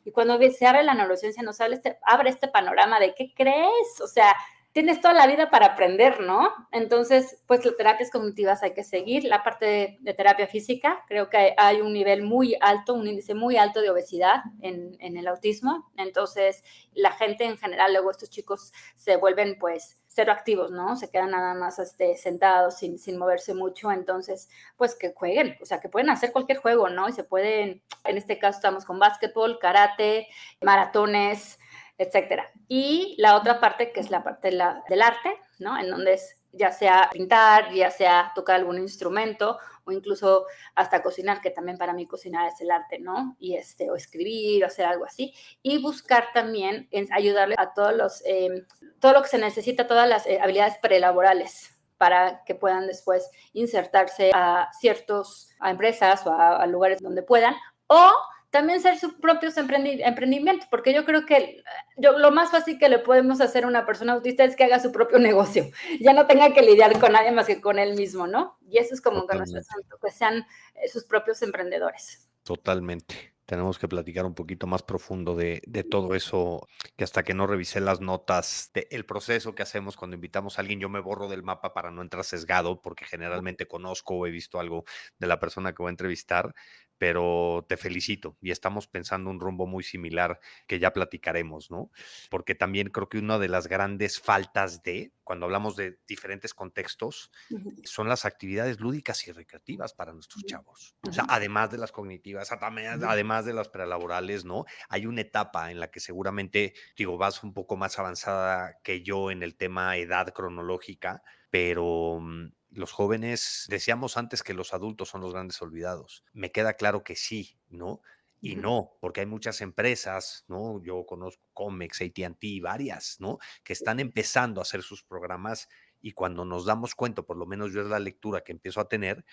Y cuando se abre la neurociencia, nos abre este panorama de, ¿qué crees? O sea, tienes toda la vida para aprender, ¿no? Entonces, pues las terapias cognitivas hay que seguir. La parte de terapia física, creo que hay un nivel muy alto, un índice muy alto de obesidad en el autismo. Entonces, la gente en general, luego estos chicos se vuelven pues cero activos, ¿no? Se quedan nada más sentados sin moverse mucho. Entonces, pues que jueguen, o sea, que pueden hacer cualquier juego, ¿no? Y se pueden, en este caso estamos con básquetbol, karate, maratones, etcétera. Y la otra parte, que es la parte del arte, ¿no? En donde es ya sea pintar, ya sea tocar algún instrumento o incluso hasta cocinar, que también para mí cocinar es el arte, ¿no? Y o escribir o hacer algo así. Y buscar también ayudarle a todo lo que se necesita, todas las habilidades prelaborales para que puedan después insertarse a empresas o a lugares donde puedan, o también ser sus propios emprendimientos, porque yo creo que lo más fácil que le podemos hacer a una persona autista es que haga su propio negocio, ya no tenga que lidiar con nadie más que con él mismo, ¿no? Y eso es como que nuestro santo, que sean sus propios emprendedores. Totalmente. Tenemos que platicar un poquito más profundo de todo eso, que hasta que no revisé las notas, el proceso que hacemos cuando invitamos a alguien, yo me borro del mapa para no entrar sesgado, porque generalmente conozco o he visto algo de la persona que voy a entrevistar, pero te felicito y estamos pensando un rumbo muy similar que ya platicaremos, ¿no? Porque también creo que una de las grandes faltas cuando hablamos de diferentes contextos, Ujú, son las actividades lúdicas y recreativas para nuestros chavos. O sea, ujú. además de las cognitivas, además de las prelaborales, ¿no? Hay una etapa en la que seguramente, digo, vas un poco más avanzada que yo en el tema edad cronológica, pero los jóvenes, decíamos antes que los adultos son los grandes olvidados. Me queda claro que sí, ¿no? Y Ujú. no, porque hay muchas empresas, ¿no? Yo conozco Comex, AT&T, varias, ¿no? Que están empezando a hacer sus programas y cuando nos damos cuenta, por lo menos yo es la lectura que empiezo a tener,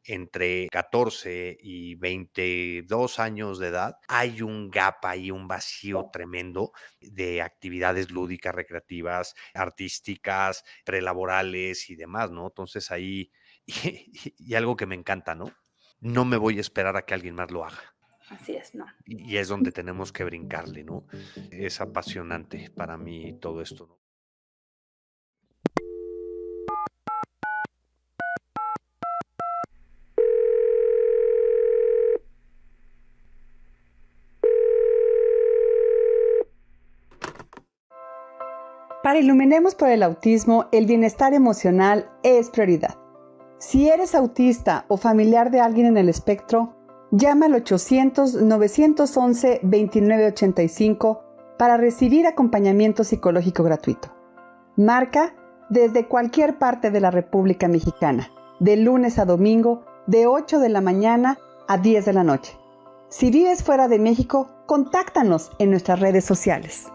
entre 14 y 22 años de edad, hay un gap ahí, un vacío tremendo de actividades lúdicas, recreativas, artísticas, prelaborales y demás, ¿no? Entonces ahí, y algo que me encanta, ¿no? No me voy a esperar a que alguien más lo haga. Así es, ¿no? Y es donde tenemos que brincarle, ¿no? Es apasionante para mí todo esto, ¿no? Para Iluminemos por el Autismo, el bienestar emocional es prioridad. Si eres autista o familiar de alguien en el espectro, llama al 800-911-2985 para recibir acompañamiento psicológico gratuito. Marca desde cualquier parte de la República Mexicana, de lunes a domingo, de 8 de la mañana a 10 de la noche. Si vives fuera de México, contáctanos en nuestras redes sociales.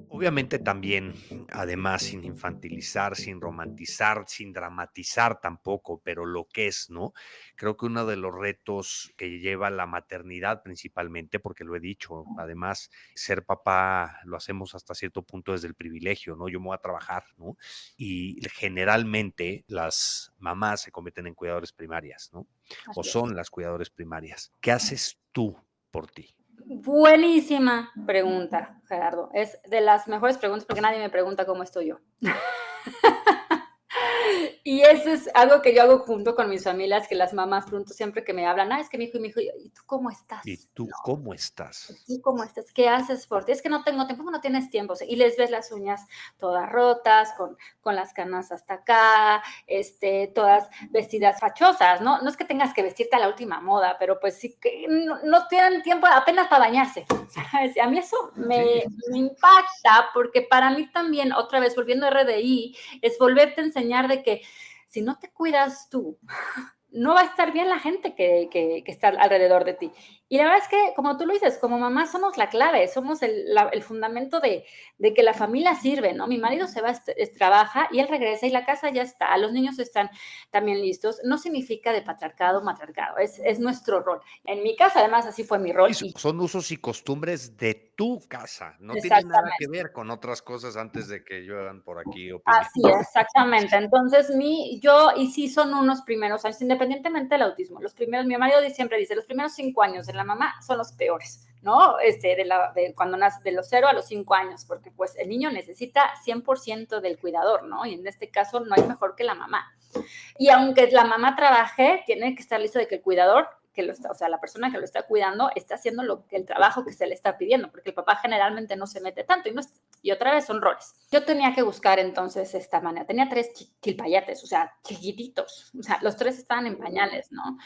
Obviamente también, además, sin infantilizar, sin romantizar, sin dramatizar tampoco, pero lo que es, ¿no? Creo que uno de los retos que lleva la maternidad principalmente, porque lo he dicho, además, ser papá lo hacemos hasta cierto punto desde el privilegio, ¿no? Yo me voy a trabajar, ¿no? Y generalmente las mamás se convierten en cuidadores primarias, ¿no? O Así es. son las cuidadoras primarias. ¿Qué haces tú por ti? Buenísima pregunta, Gerardo. Es de las mejores preguntas porque nadie me pregunta cómo estoy yo. Y eso es algo que yo hago junto con mis familias, que las mamás pregunto siempre que me hablan, es que mi hijo, ¿y tú cómo estás? ¿Y tú cómo estás? ¿Tú cómo estás? ¿Qué haces por ti? Es que no tengo tiempo. ¿Cómo no tienes tiempo? Y les ves las uñas todas rotas, con las canas hasta acá, todas vestidas fachosas, ¿no? No es que tengas que vestirte a la última moda, pero pues sí que no tienen tiempo apenas para bañarse, ¿sabes? Y a mí eso me impacta porque para mí también, otra vez, volviendo a RDI, es volverte a enseñar de que si no te cuidas tú, no va a estar bien la gente que está alrededor de ti. Y la verdad es que, como tú lo dices, como mamá somos la clave, somos el fundamento de que la familia sirve, ¿no? Mi marido se va, trabaja y él regresa y la casa ya está, los niños están también listos. No significa de patriarcado, matriarcado, es nuestro rol. En mi casa, además, así fue mi rol. Y son usos y costumbres de tu casa, no tiene nada que Exactamente. ver con otras cosas antes de que lleguen por aquí opiniones. Así es, exactamente. Entonces, y sí son unos primeros años, independientemente del autismo, mi marido siempre dice, los primeros 5 años de la mamá son los peores, ¿no? Cuando nace de los 0 a los 5 años, porque pues el niño necesita 100% del cuidador, ¿no? Y en este caso no hay mejor que la mamá. Y aunque la mamá trabaje, tiene que estar listo de que el cuidador la persona que lo está cuidando está haciendo el trabajo que se le está pidiendo, porque el papá generalmente no se mete tanto y otra vez son roles. Yo tenía que buscar entonces esta manera. Tenía 3 chilpayates, o sea, chiquititos, o sea, los 3 estaban en pañales, ¿no?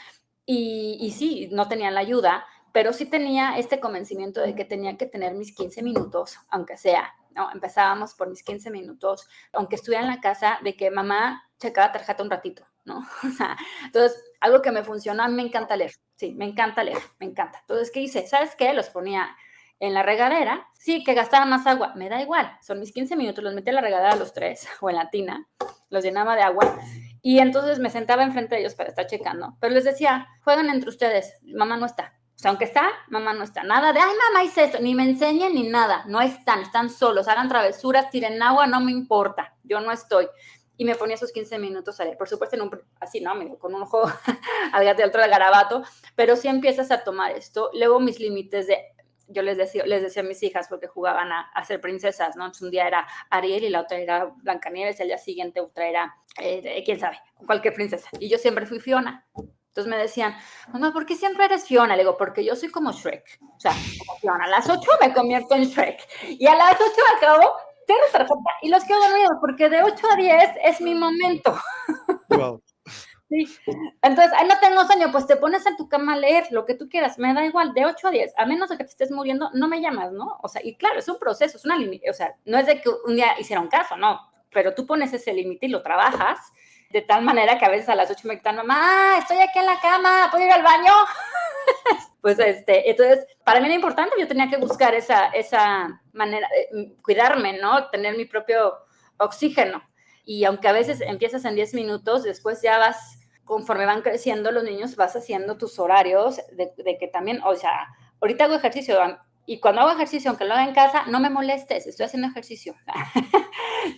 Y sí, no tenían la ayuda, pero sí tenía este convencimiento de que tenía que tener mis 15 minutos, aunque sea, ¿no? Empezábamos por mis 15 minutos, aunque estuviera en la casa, de que mamá checaba tarjeta un ratito, ¿no? O sea, entonces, algo que me funcionó, a mí me encanta leer, sí, me encanta leer, me encanta. Entonces, ¿qué hice? ¿Sabes qué? Los ponía en la regadera, sí, que gastaba más agua, me da igual, son mis 15 minutos, los metí a la regadera a los 3 o en la tina, los llenaba de agua y entonces me sentaba enfrente de ellos para estar checando, pero les decía, jueguen entre ustedes, mamá no está. O sea, aunque está, mamá no está. Nada de, ay, mamá hice esto, ni me enseñen ni nada. No están solos, hagan travesuras, tiren agua, no me importa, yo no estoy. y me ponía esos 15 minutos a leer. Por supuesto, así, ¿no? Con un ojo al otro al garabato, pero si empiezas a tomar esto, luego mis límites yo les decía a mis hijas, porque jugaban a ser princesas, ¿no? Entonces un día era Ariel y la otra era Blancanieves, y al día siguiente otra era, quién sabe, cualquier princesa. Y yo siempre fui Fiona. Entonces me decían, mamá, ¿por qué siempre eres Fiona? Le digo, porque yo soy como Shrek. O sea, como Fiona. A las 8 me convierto en Shrek. Y a las 8 acabo, cierro tarjeta y los quedo dormidos, porque de 8 a 10 es mi momento. Wow. Sí. Entonces, no tengo sueño, pues te pones en tu cama a leer lo que tú quieras, me da igual, de 8 a 10, a menos de que te estés muriendo, no me llamas, ¿no? O sea, y claro, es un proceso, es una límite, o sea, no es de que un día hicieron caso, no, pero tú pones ese límite y lo trabajas de tal manera que a veces a las 8 me gritan, mamá, estoy aquí en la cama, ¿puedo ir al baño? Pues entonces, para mí era importante, yo tenía que buscar esa manera de cuidarme, ¿no? Tener mi propio oxígeno. Y aunque a veces empiezas en 10 minutos, después ya vas, conforme van creciendo los niños, vas haciendo tus horarios de que también, o sea, ahorita hago ejercicio y cuando hago ejercicio, aunque lo haga en casa, no me molestes, estoy haciendo ejercicio.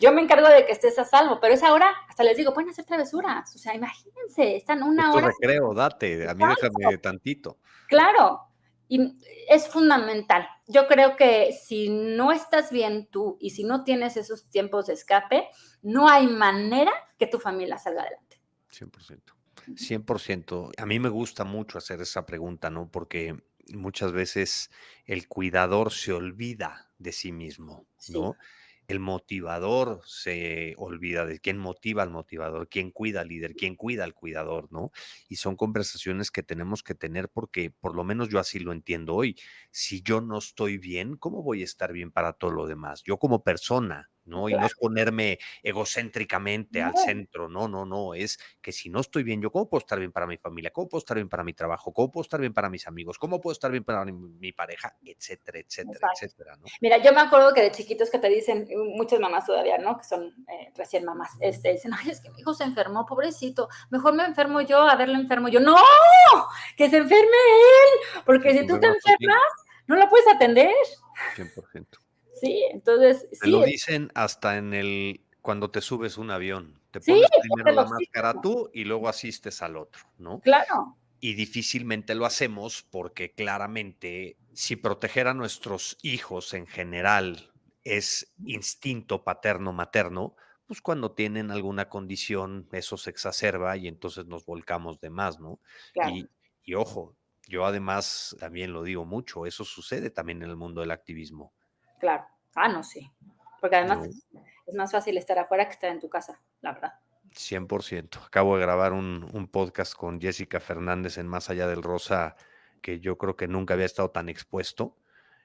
Yo me encargo de que estés a salvo, pero esa hora, hasta les digo, pueden hacer travesuras. O sea, imagínense, están una hora. Recreo, date, a mí déjame tantito. Claro, y es fundamental. Yo creo que si no estás bien tú y si no tienes esos tiempos de escape, no hay manera que tu familia salga adelante. 100%. 100%. A mí me gusta mucho hacer esa pregunta, ¿no? Porque muchas veces el cuidador se olvida de sí mismo, ¿no? Sí. El motivador se olvida de quién motiva al motivador, quién cuida al líder, quién cuida al cuidador, ¿no? Y son conversaciones que tenemos que tener porque por lo menos yo así lo entiendo hoy. Si yo no estoy bien, ¿cómo voy a estar bien para todo lo demás? Yo como persona, ¿no? Claro. Y no es ponerme egocéntricamente al centro, no, es que si no estoy bien, yo cómo puedo estar bien para mi familia, cómo puedo estar bien para mi trabajo, cómo puedo estar bien para mis amigos, cómo puedo estar bien para mi pareja, etcétera, etcétera, exacto, etcétera, ¿no? Mira, yo me acuerdo que de chiquitos que te dicen, muchas mamás todavía, ¿no? Que son recién mamás, dicen, ay, es que mi hijo se enfermó, pobrecito, mejor me enfermo yo a verlo enfermo. Yo, no, que se enferme él, porque si tú te enfermas, no lo puedes atender. 100%. Sí, entonces, te lo dicen hasta cuando te subes un avión. Te sí, pones primero la máscara tú y luego asistes al otro, ¿no? Claro. Y difícilmente lo hacemos porque claramente si proteger a nuestros hijos en general es instinto paterno-materno, pues cuando tienen alguna condición eso se exacerba y entonces nos volcamos de más, ¿no? Claro. Y ojo, yo además también lo digo mucho, eso sucede también en el mundo del activismo. Claro. No, sí. Porque además es más fácil estar afuera que estar en tu casa, la verdad. 100%. Acabo de grabar un podcast con Jessica Fernández en Más Allá del Rosa, que yo creo que nunca había estado tan expuesto,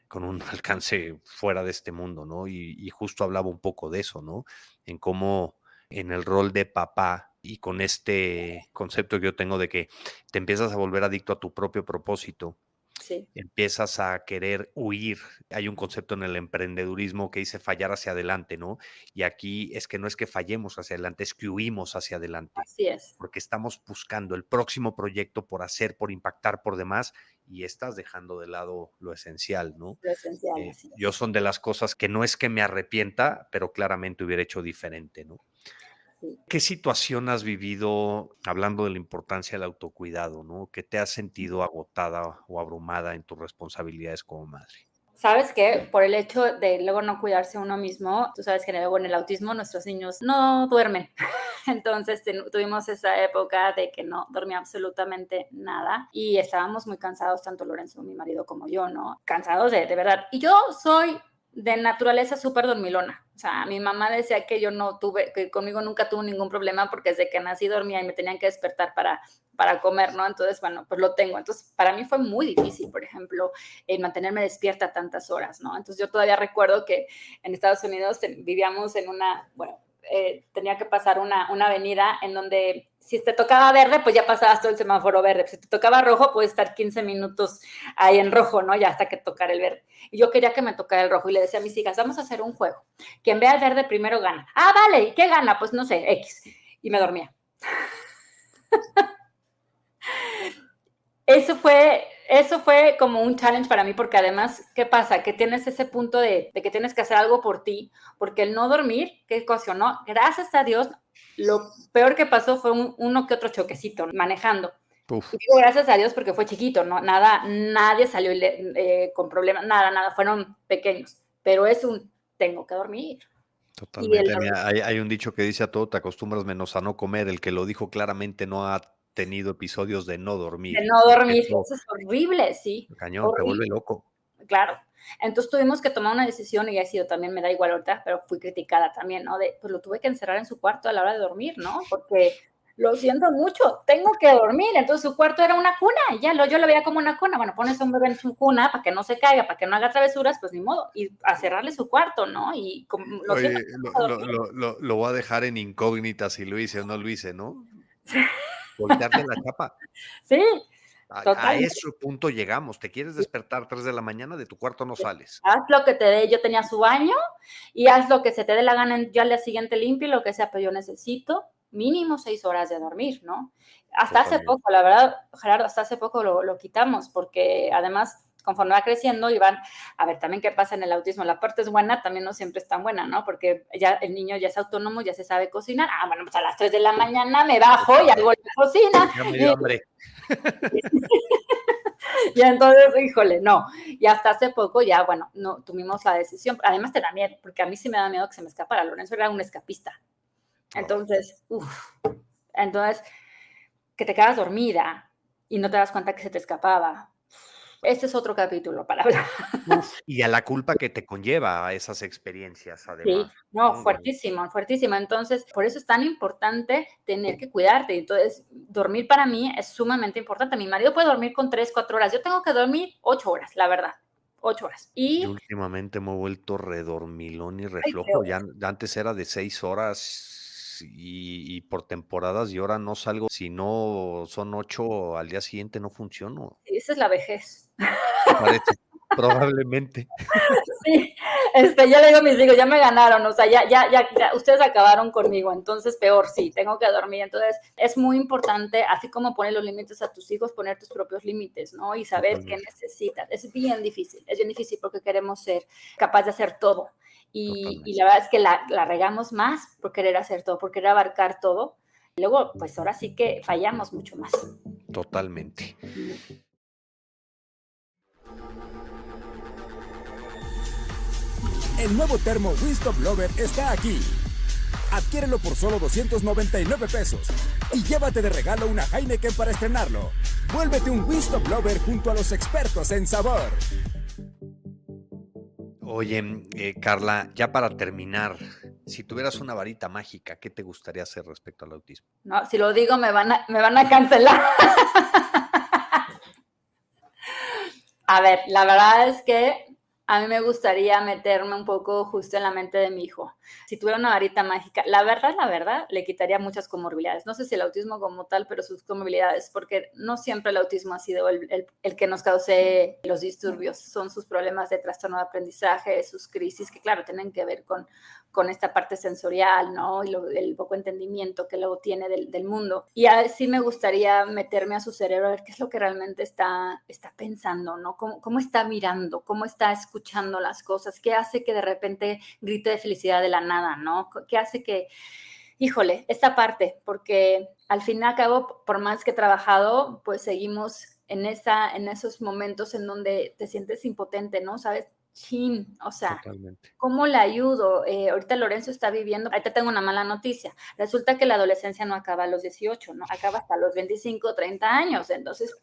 con un alcance fuera de este mundo, ¿no? Y justo hablaba un poco de eso, ¿no? En cómo en el rol de papá y con este concepto que yo tengo de que te empiezas a volver adicto a tu propio propósito. Sí. Empiezas a querer huir. Hay un concepto en el emprendedurismo que dice fallar hacia adelante, ¿no? Y aquí es que no es que fallemos hacia adelante, es que huimos hacia adelante. Así es. Porque estamos buscando el próximo proyecto por hacer, por impactar, por demás, y estás dejando de lado lo esencial, ¿no? Lo esencial, así es. Yo son de las cosas que no es que me arrepienta, pero claramente hubiera hecho diferente, ¿no? Sí. ¿Qué situación has vivido, hablando de la importancia del autocuidado, ¿no? Que te has sentido agotada o abrumada en tus responsabilidades como madre? ¿Sabes qué? Por el hecho de luego no cuidarse uno mismo, tú sabes que luego en el autismo nuestros niños no duermen. Entonces tuvimos esa época de que no dormía absolutamente nada y estábamos muy cansados, tanto Lorenzo, mi marido, como yo, ¿no? Cansados de verdad. Y yo soy de naturaleza súper dormilona. O sea, mi mamá decía que que conmigo nunca tuvo ningún problema porque desde que nací dormía y me tenían que despertar para comer, ¿no? Entonces, bueno, pues lo tengo. Entonces, para mí fue muy difícil, por ejemplo, mantenerme despierta tantas horas, ¿no? Entonces, yo todavía recuerdo que en Estados Unidos vivíamos en tenía que pasar una avenida en donde si te tocaba verde, pues ya pasabas todo el semáforo verde. Si te tocaba rojo, puedes estar 15 minutos ahí en rojo, ¿no? Ya hasta que tocara el verde. Y yo quería que me tocara el rojo y le decía a mis hijas, vamos a hacer un juego. Quien vea el verde primero gana. Vale, ¿y qué gana? Pues no sé, X. Y me dormía. Eso fue eso fue como un challenge para mí, porque además, ¿qué pasa? Que tienes ese punto de que tienes que hacer algo por ti, porque el no dormir, ¿qué ocasionó? Gracias a Dios, lo peor que pasó fue uno que otro choquecito manejando. Uf, Y digo gracias a Dios porque fue chiquito, ¿no? Nadie salió con problemas, nada, fueron pequeños, pero es tengo que dormir. Y totalmente. Mira, hay un dicho que dice: a todo te acostumbras menos a no comer. El que lo dijo claramente no ha tenido episodios de no dormir. de no Y dormir, eso, eso es horrible, sí, cañón, te vuelve horrible. loco. Claro. Entonces tuvimos que tomar una decisión y ha sido también, me da igual ahorita, pero fui criticada también, ¿no? Pues lo tuve que encerrar en su cuarto a la hora de dormir, ¿no? Porque lo siento mucho, tengo que dormir. Entonces su cuarto era una cuna y ya yo lo veía como una cuna. Bueno, pones a un bebé en su cuna para que no se caiga, para que no haga travesuras, pues ni modo. Y a cerrarle su cuarto, ¿no? Y lo Oye, siento, tengo que dormir. lo voy a dejar en incógnita si lo hice o no lo hice, ¿no? Voltearle la chapa. Sí, A totalmente. ese punto llegamos. Te quieres despertar 3 de la mañana, de tu cuarto no sales. Haz lo que te dé. Yo tenía su baño y haz lo que se te dé la gana. Yo al día siguiente limpio lo que sea, pero yo necesito mínimo 6 horas de dormir, ¿no? Hasta hace Totalmente. poco, la verdad, Gerardo, hasta hace poco lo quitamos, porque además, conforme va creciendo, y van a ver también qué pasa en el autismo. La parte es buena, también no siempre es tan buena, ¿no? Porque ya el niño ya es autónomo, ya se sabe cocinar. Bueno, pues a las 3 de la mañana me bajo y hago la cocina. Ya me dio hambre. Y entonces, híjole, no. Y hasta hace poco ya, bueno, no tuvimos la decisión. Además te da miedo, porque a mí sí me da miedo que se me escapara. Lorenzo era un escapista. Entonces, entonces, que te quedas dormida y no te das cuenta que se te escapaba. Este es otro capítulo para hablar. Y a la culpa que te conlleva a esas experiencias, además, Sí, no, ¿no? fuertísimo, fuertísimo. Entonces, por eso es tan importante tener que cuidarte. Entonces, dormir para mí es sumamente importante. Mi marido puede dormir con 3, 4 horas. Yo tengo que dormir 8 horas, la verdad. 8 horas. Yo Y, últimamente me he vuelto redormilón y ay, reflojo. Ya antes era de 6 horas y por temporadas, y ahora no salgo. Si no son 8 al día siguiente, no funciono. esa es la vejez. Parece, probablemente. Sí, ya le digo a mis hijos, ya me ganaron, o sea, ya, ustedes acabaron conmigo, entonces peor, sí, tengo que dormir. Entonces, es muy importante, así como poner los límites a tus hijos, poner tus propios límites, ¿no? Y saber qué Totalmente, necesitas. Es bien difícil porque queremos ser capaz de hacer todo. Y totalmente. la verdad es que la regamos más por querer hacer todo, por querer abarcar todo. Y luego, pues ahora sí que fallamos mucho más. Totalmente. El nuevo termo Wingstop Lover está aquí. Adquiérelo por solo 299 pesos y llévate de regalo una Heineken para estrenarlo. Vuélvete un Wingstop Lover junto a los expertos en sabor. Oye, Carla, ya para terminar, si tuvieras una varita mágica, ¿qué te gustaría hacer respecto al autismo? No, si lo digo me van a cancelar. A ver, la verdad es que a mí me gustaría meterme un poco justo en la mente de mi hijo. Si tuviera una varita mágica, la verdad, le quitaría muchas comorbilidades. No sé si el autismo como tal, pero sus comorbilidades, porque no siempre el autismo ha sido el que nos cause los disturbios. Son sus problemas de trastorno de aprendizaje, sus crisis, que claro, tienen que ver con esta parte sensorial, ¿no? Y el poco entendimiento que luego tiene del mundo. Y así me gustaría meterme a su cerebro a ver qué es lo que realmente está pensando, ¿no? Cómo está mirando, cómo está escuchando las cosas, qué hace que de repente grite de felicidad de la nada, ¿no? ¿Qué hace que, híjole, esta parte? Porque al fin y al cabo, por más que he trabajado, pues seguimos en esos momentos en donde te sientes impotente, ¿no? ¿Sabes? Chin, o sea, Totalmente. ¿cómo le ayudo? Ahorita Lorenzo está viviendo, ahorita tengo una mala noticia. Resulta que la adolescencia no acaba a los 18, ¿no? Acaba hasta los 25, 30 años. Entonces,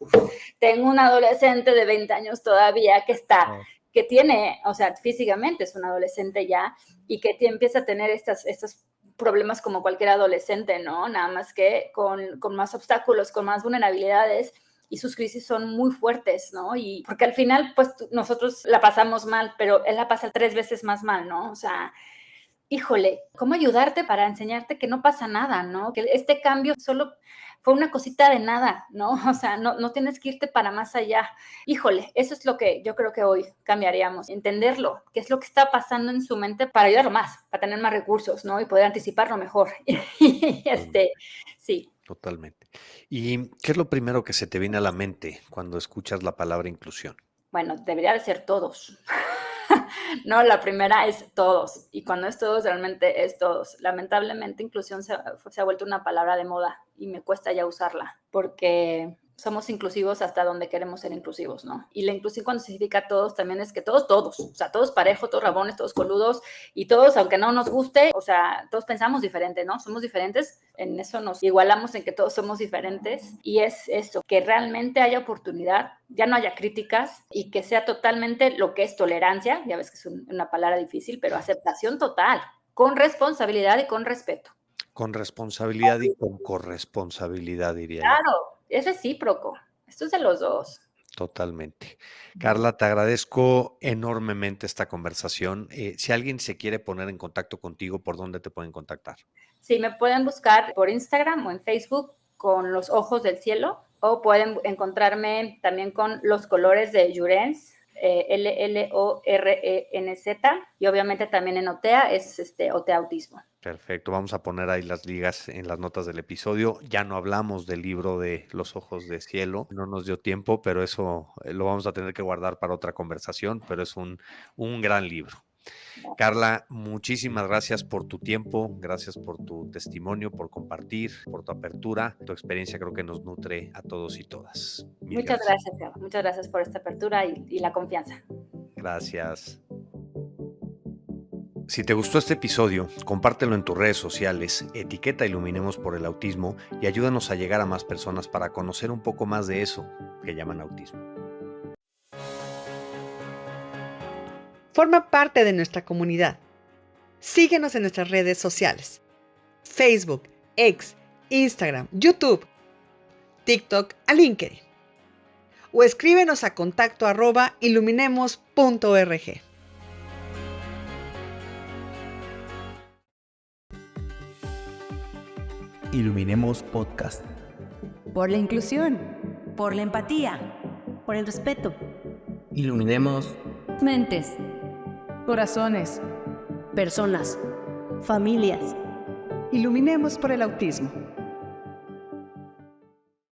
tengo un adolescente de 20 años todavía que tiene, o sea, físicamente es un adolescente ya y que empieza a tener estos problemas como cualquier adolescente, ¿no? Nada más que con más obstáculos, con más vulnerabilidades, y sus crisis son muy fuertes, ¿no? Y porque al final, pues nosotros la pasamos mal, pero él la pasa 3 veces más mal, ¿no? O sea, híjole, ¿cómo ayudarte para enseñarte que no pasa nada, ¿no? Que este cambio solo fue una cosita de nada, ¿no? O sea, no tienes que irte para más allá. Híjole, eso es lo que yo creo que hoy cambiaríamos, entenderlo, qué es lo que está pasando en su mente para ayudarlo más, para tener más recursos, ¿no? Y poder anticiparlo mejor. Totalmente. Sí. Totalmente. ¿Y qué es lo primero que se te viene a la mente cuando escuchas la palabra inclusión? Bueno, debería de ser todos. No, la primera es todos. Y cuando es todos, realmente es todos. Lamentablemente, inclusión se ha vuelto una palabra de moda y me cuesta ya usarla porque somos inclusivos hasta donde queremos ser inclusivos, ¿no? Y la inclusión cuando significa todos también es que todos, o sea, todos parejos, todos rabones, todos coludos y todos, aunque no nos guste, o sea, todos pensamos diferente, ¿no? Somos diferentes, en eso nos igualamos en que todos somos diferentes y es eso, que realmente haya oportunidad, ya no haya críticas y que sea totalmente lo que es tolerancia, ya ves que es una palabra difícil, pero aceptación total, con responsabilidad y con respeto. Con responsabilidad y con corresponsabilidad, diría yo. Claro, es recíproco, esto es de los dos. Totalmente. Carla, te agradezco enormemente esta conversación. Si alguien se quiere poner en contacto contigo, ¿por dónde te pueden contactar? Sí, me pueden buscar por Instagram o en Facebook con Los Ojos del Cielo o pueden encontrarme también con Los Colores de Llorens, LLORENZ y obviamente también en OTEA es OTEA Autismo. Perfecto, vamos a poner ahí las ligas en las notas del episodio. Ya no hablamos del libro de Los Ojos del Cielo, no nos dio tiempo, pero eso lo vamos a tener que guardar para otra conversación, pero es un gran libro. Carla, muchísimas gracias por tu tiempo, gracias por tu testimonio, por compartir, por tu apertura. Tu experiencia creo que nos nutre a todos y todas. Muchas gracias, Carla. Muchas gracias por esta apertura y la confianza. Gracias. Si te gustó este episodio, compártelo en tus redes sociales, etiqueta Iluminemos por el Autismo y ayúdanos a llegar a más personas para conocer un poco más de eso que llaman autismo. Forma parte de nuestra comunidad. Síguenos en nuestras redes sociales: Facebook, X, Instagram, YouTube, TikTok, a LinkedIn. O escríbenos a contacto@iluminemos.org. Iluminemos Podcast. Por la inclusión. Por la empatía. Por el respeto. Iluminemos Mentes. Corazones. Personas. Familias. Iluminemos por el autismo.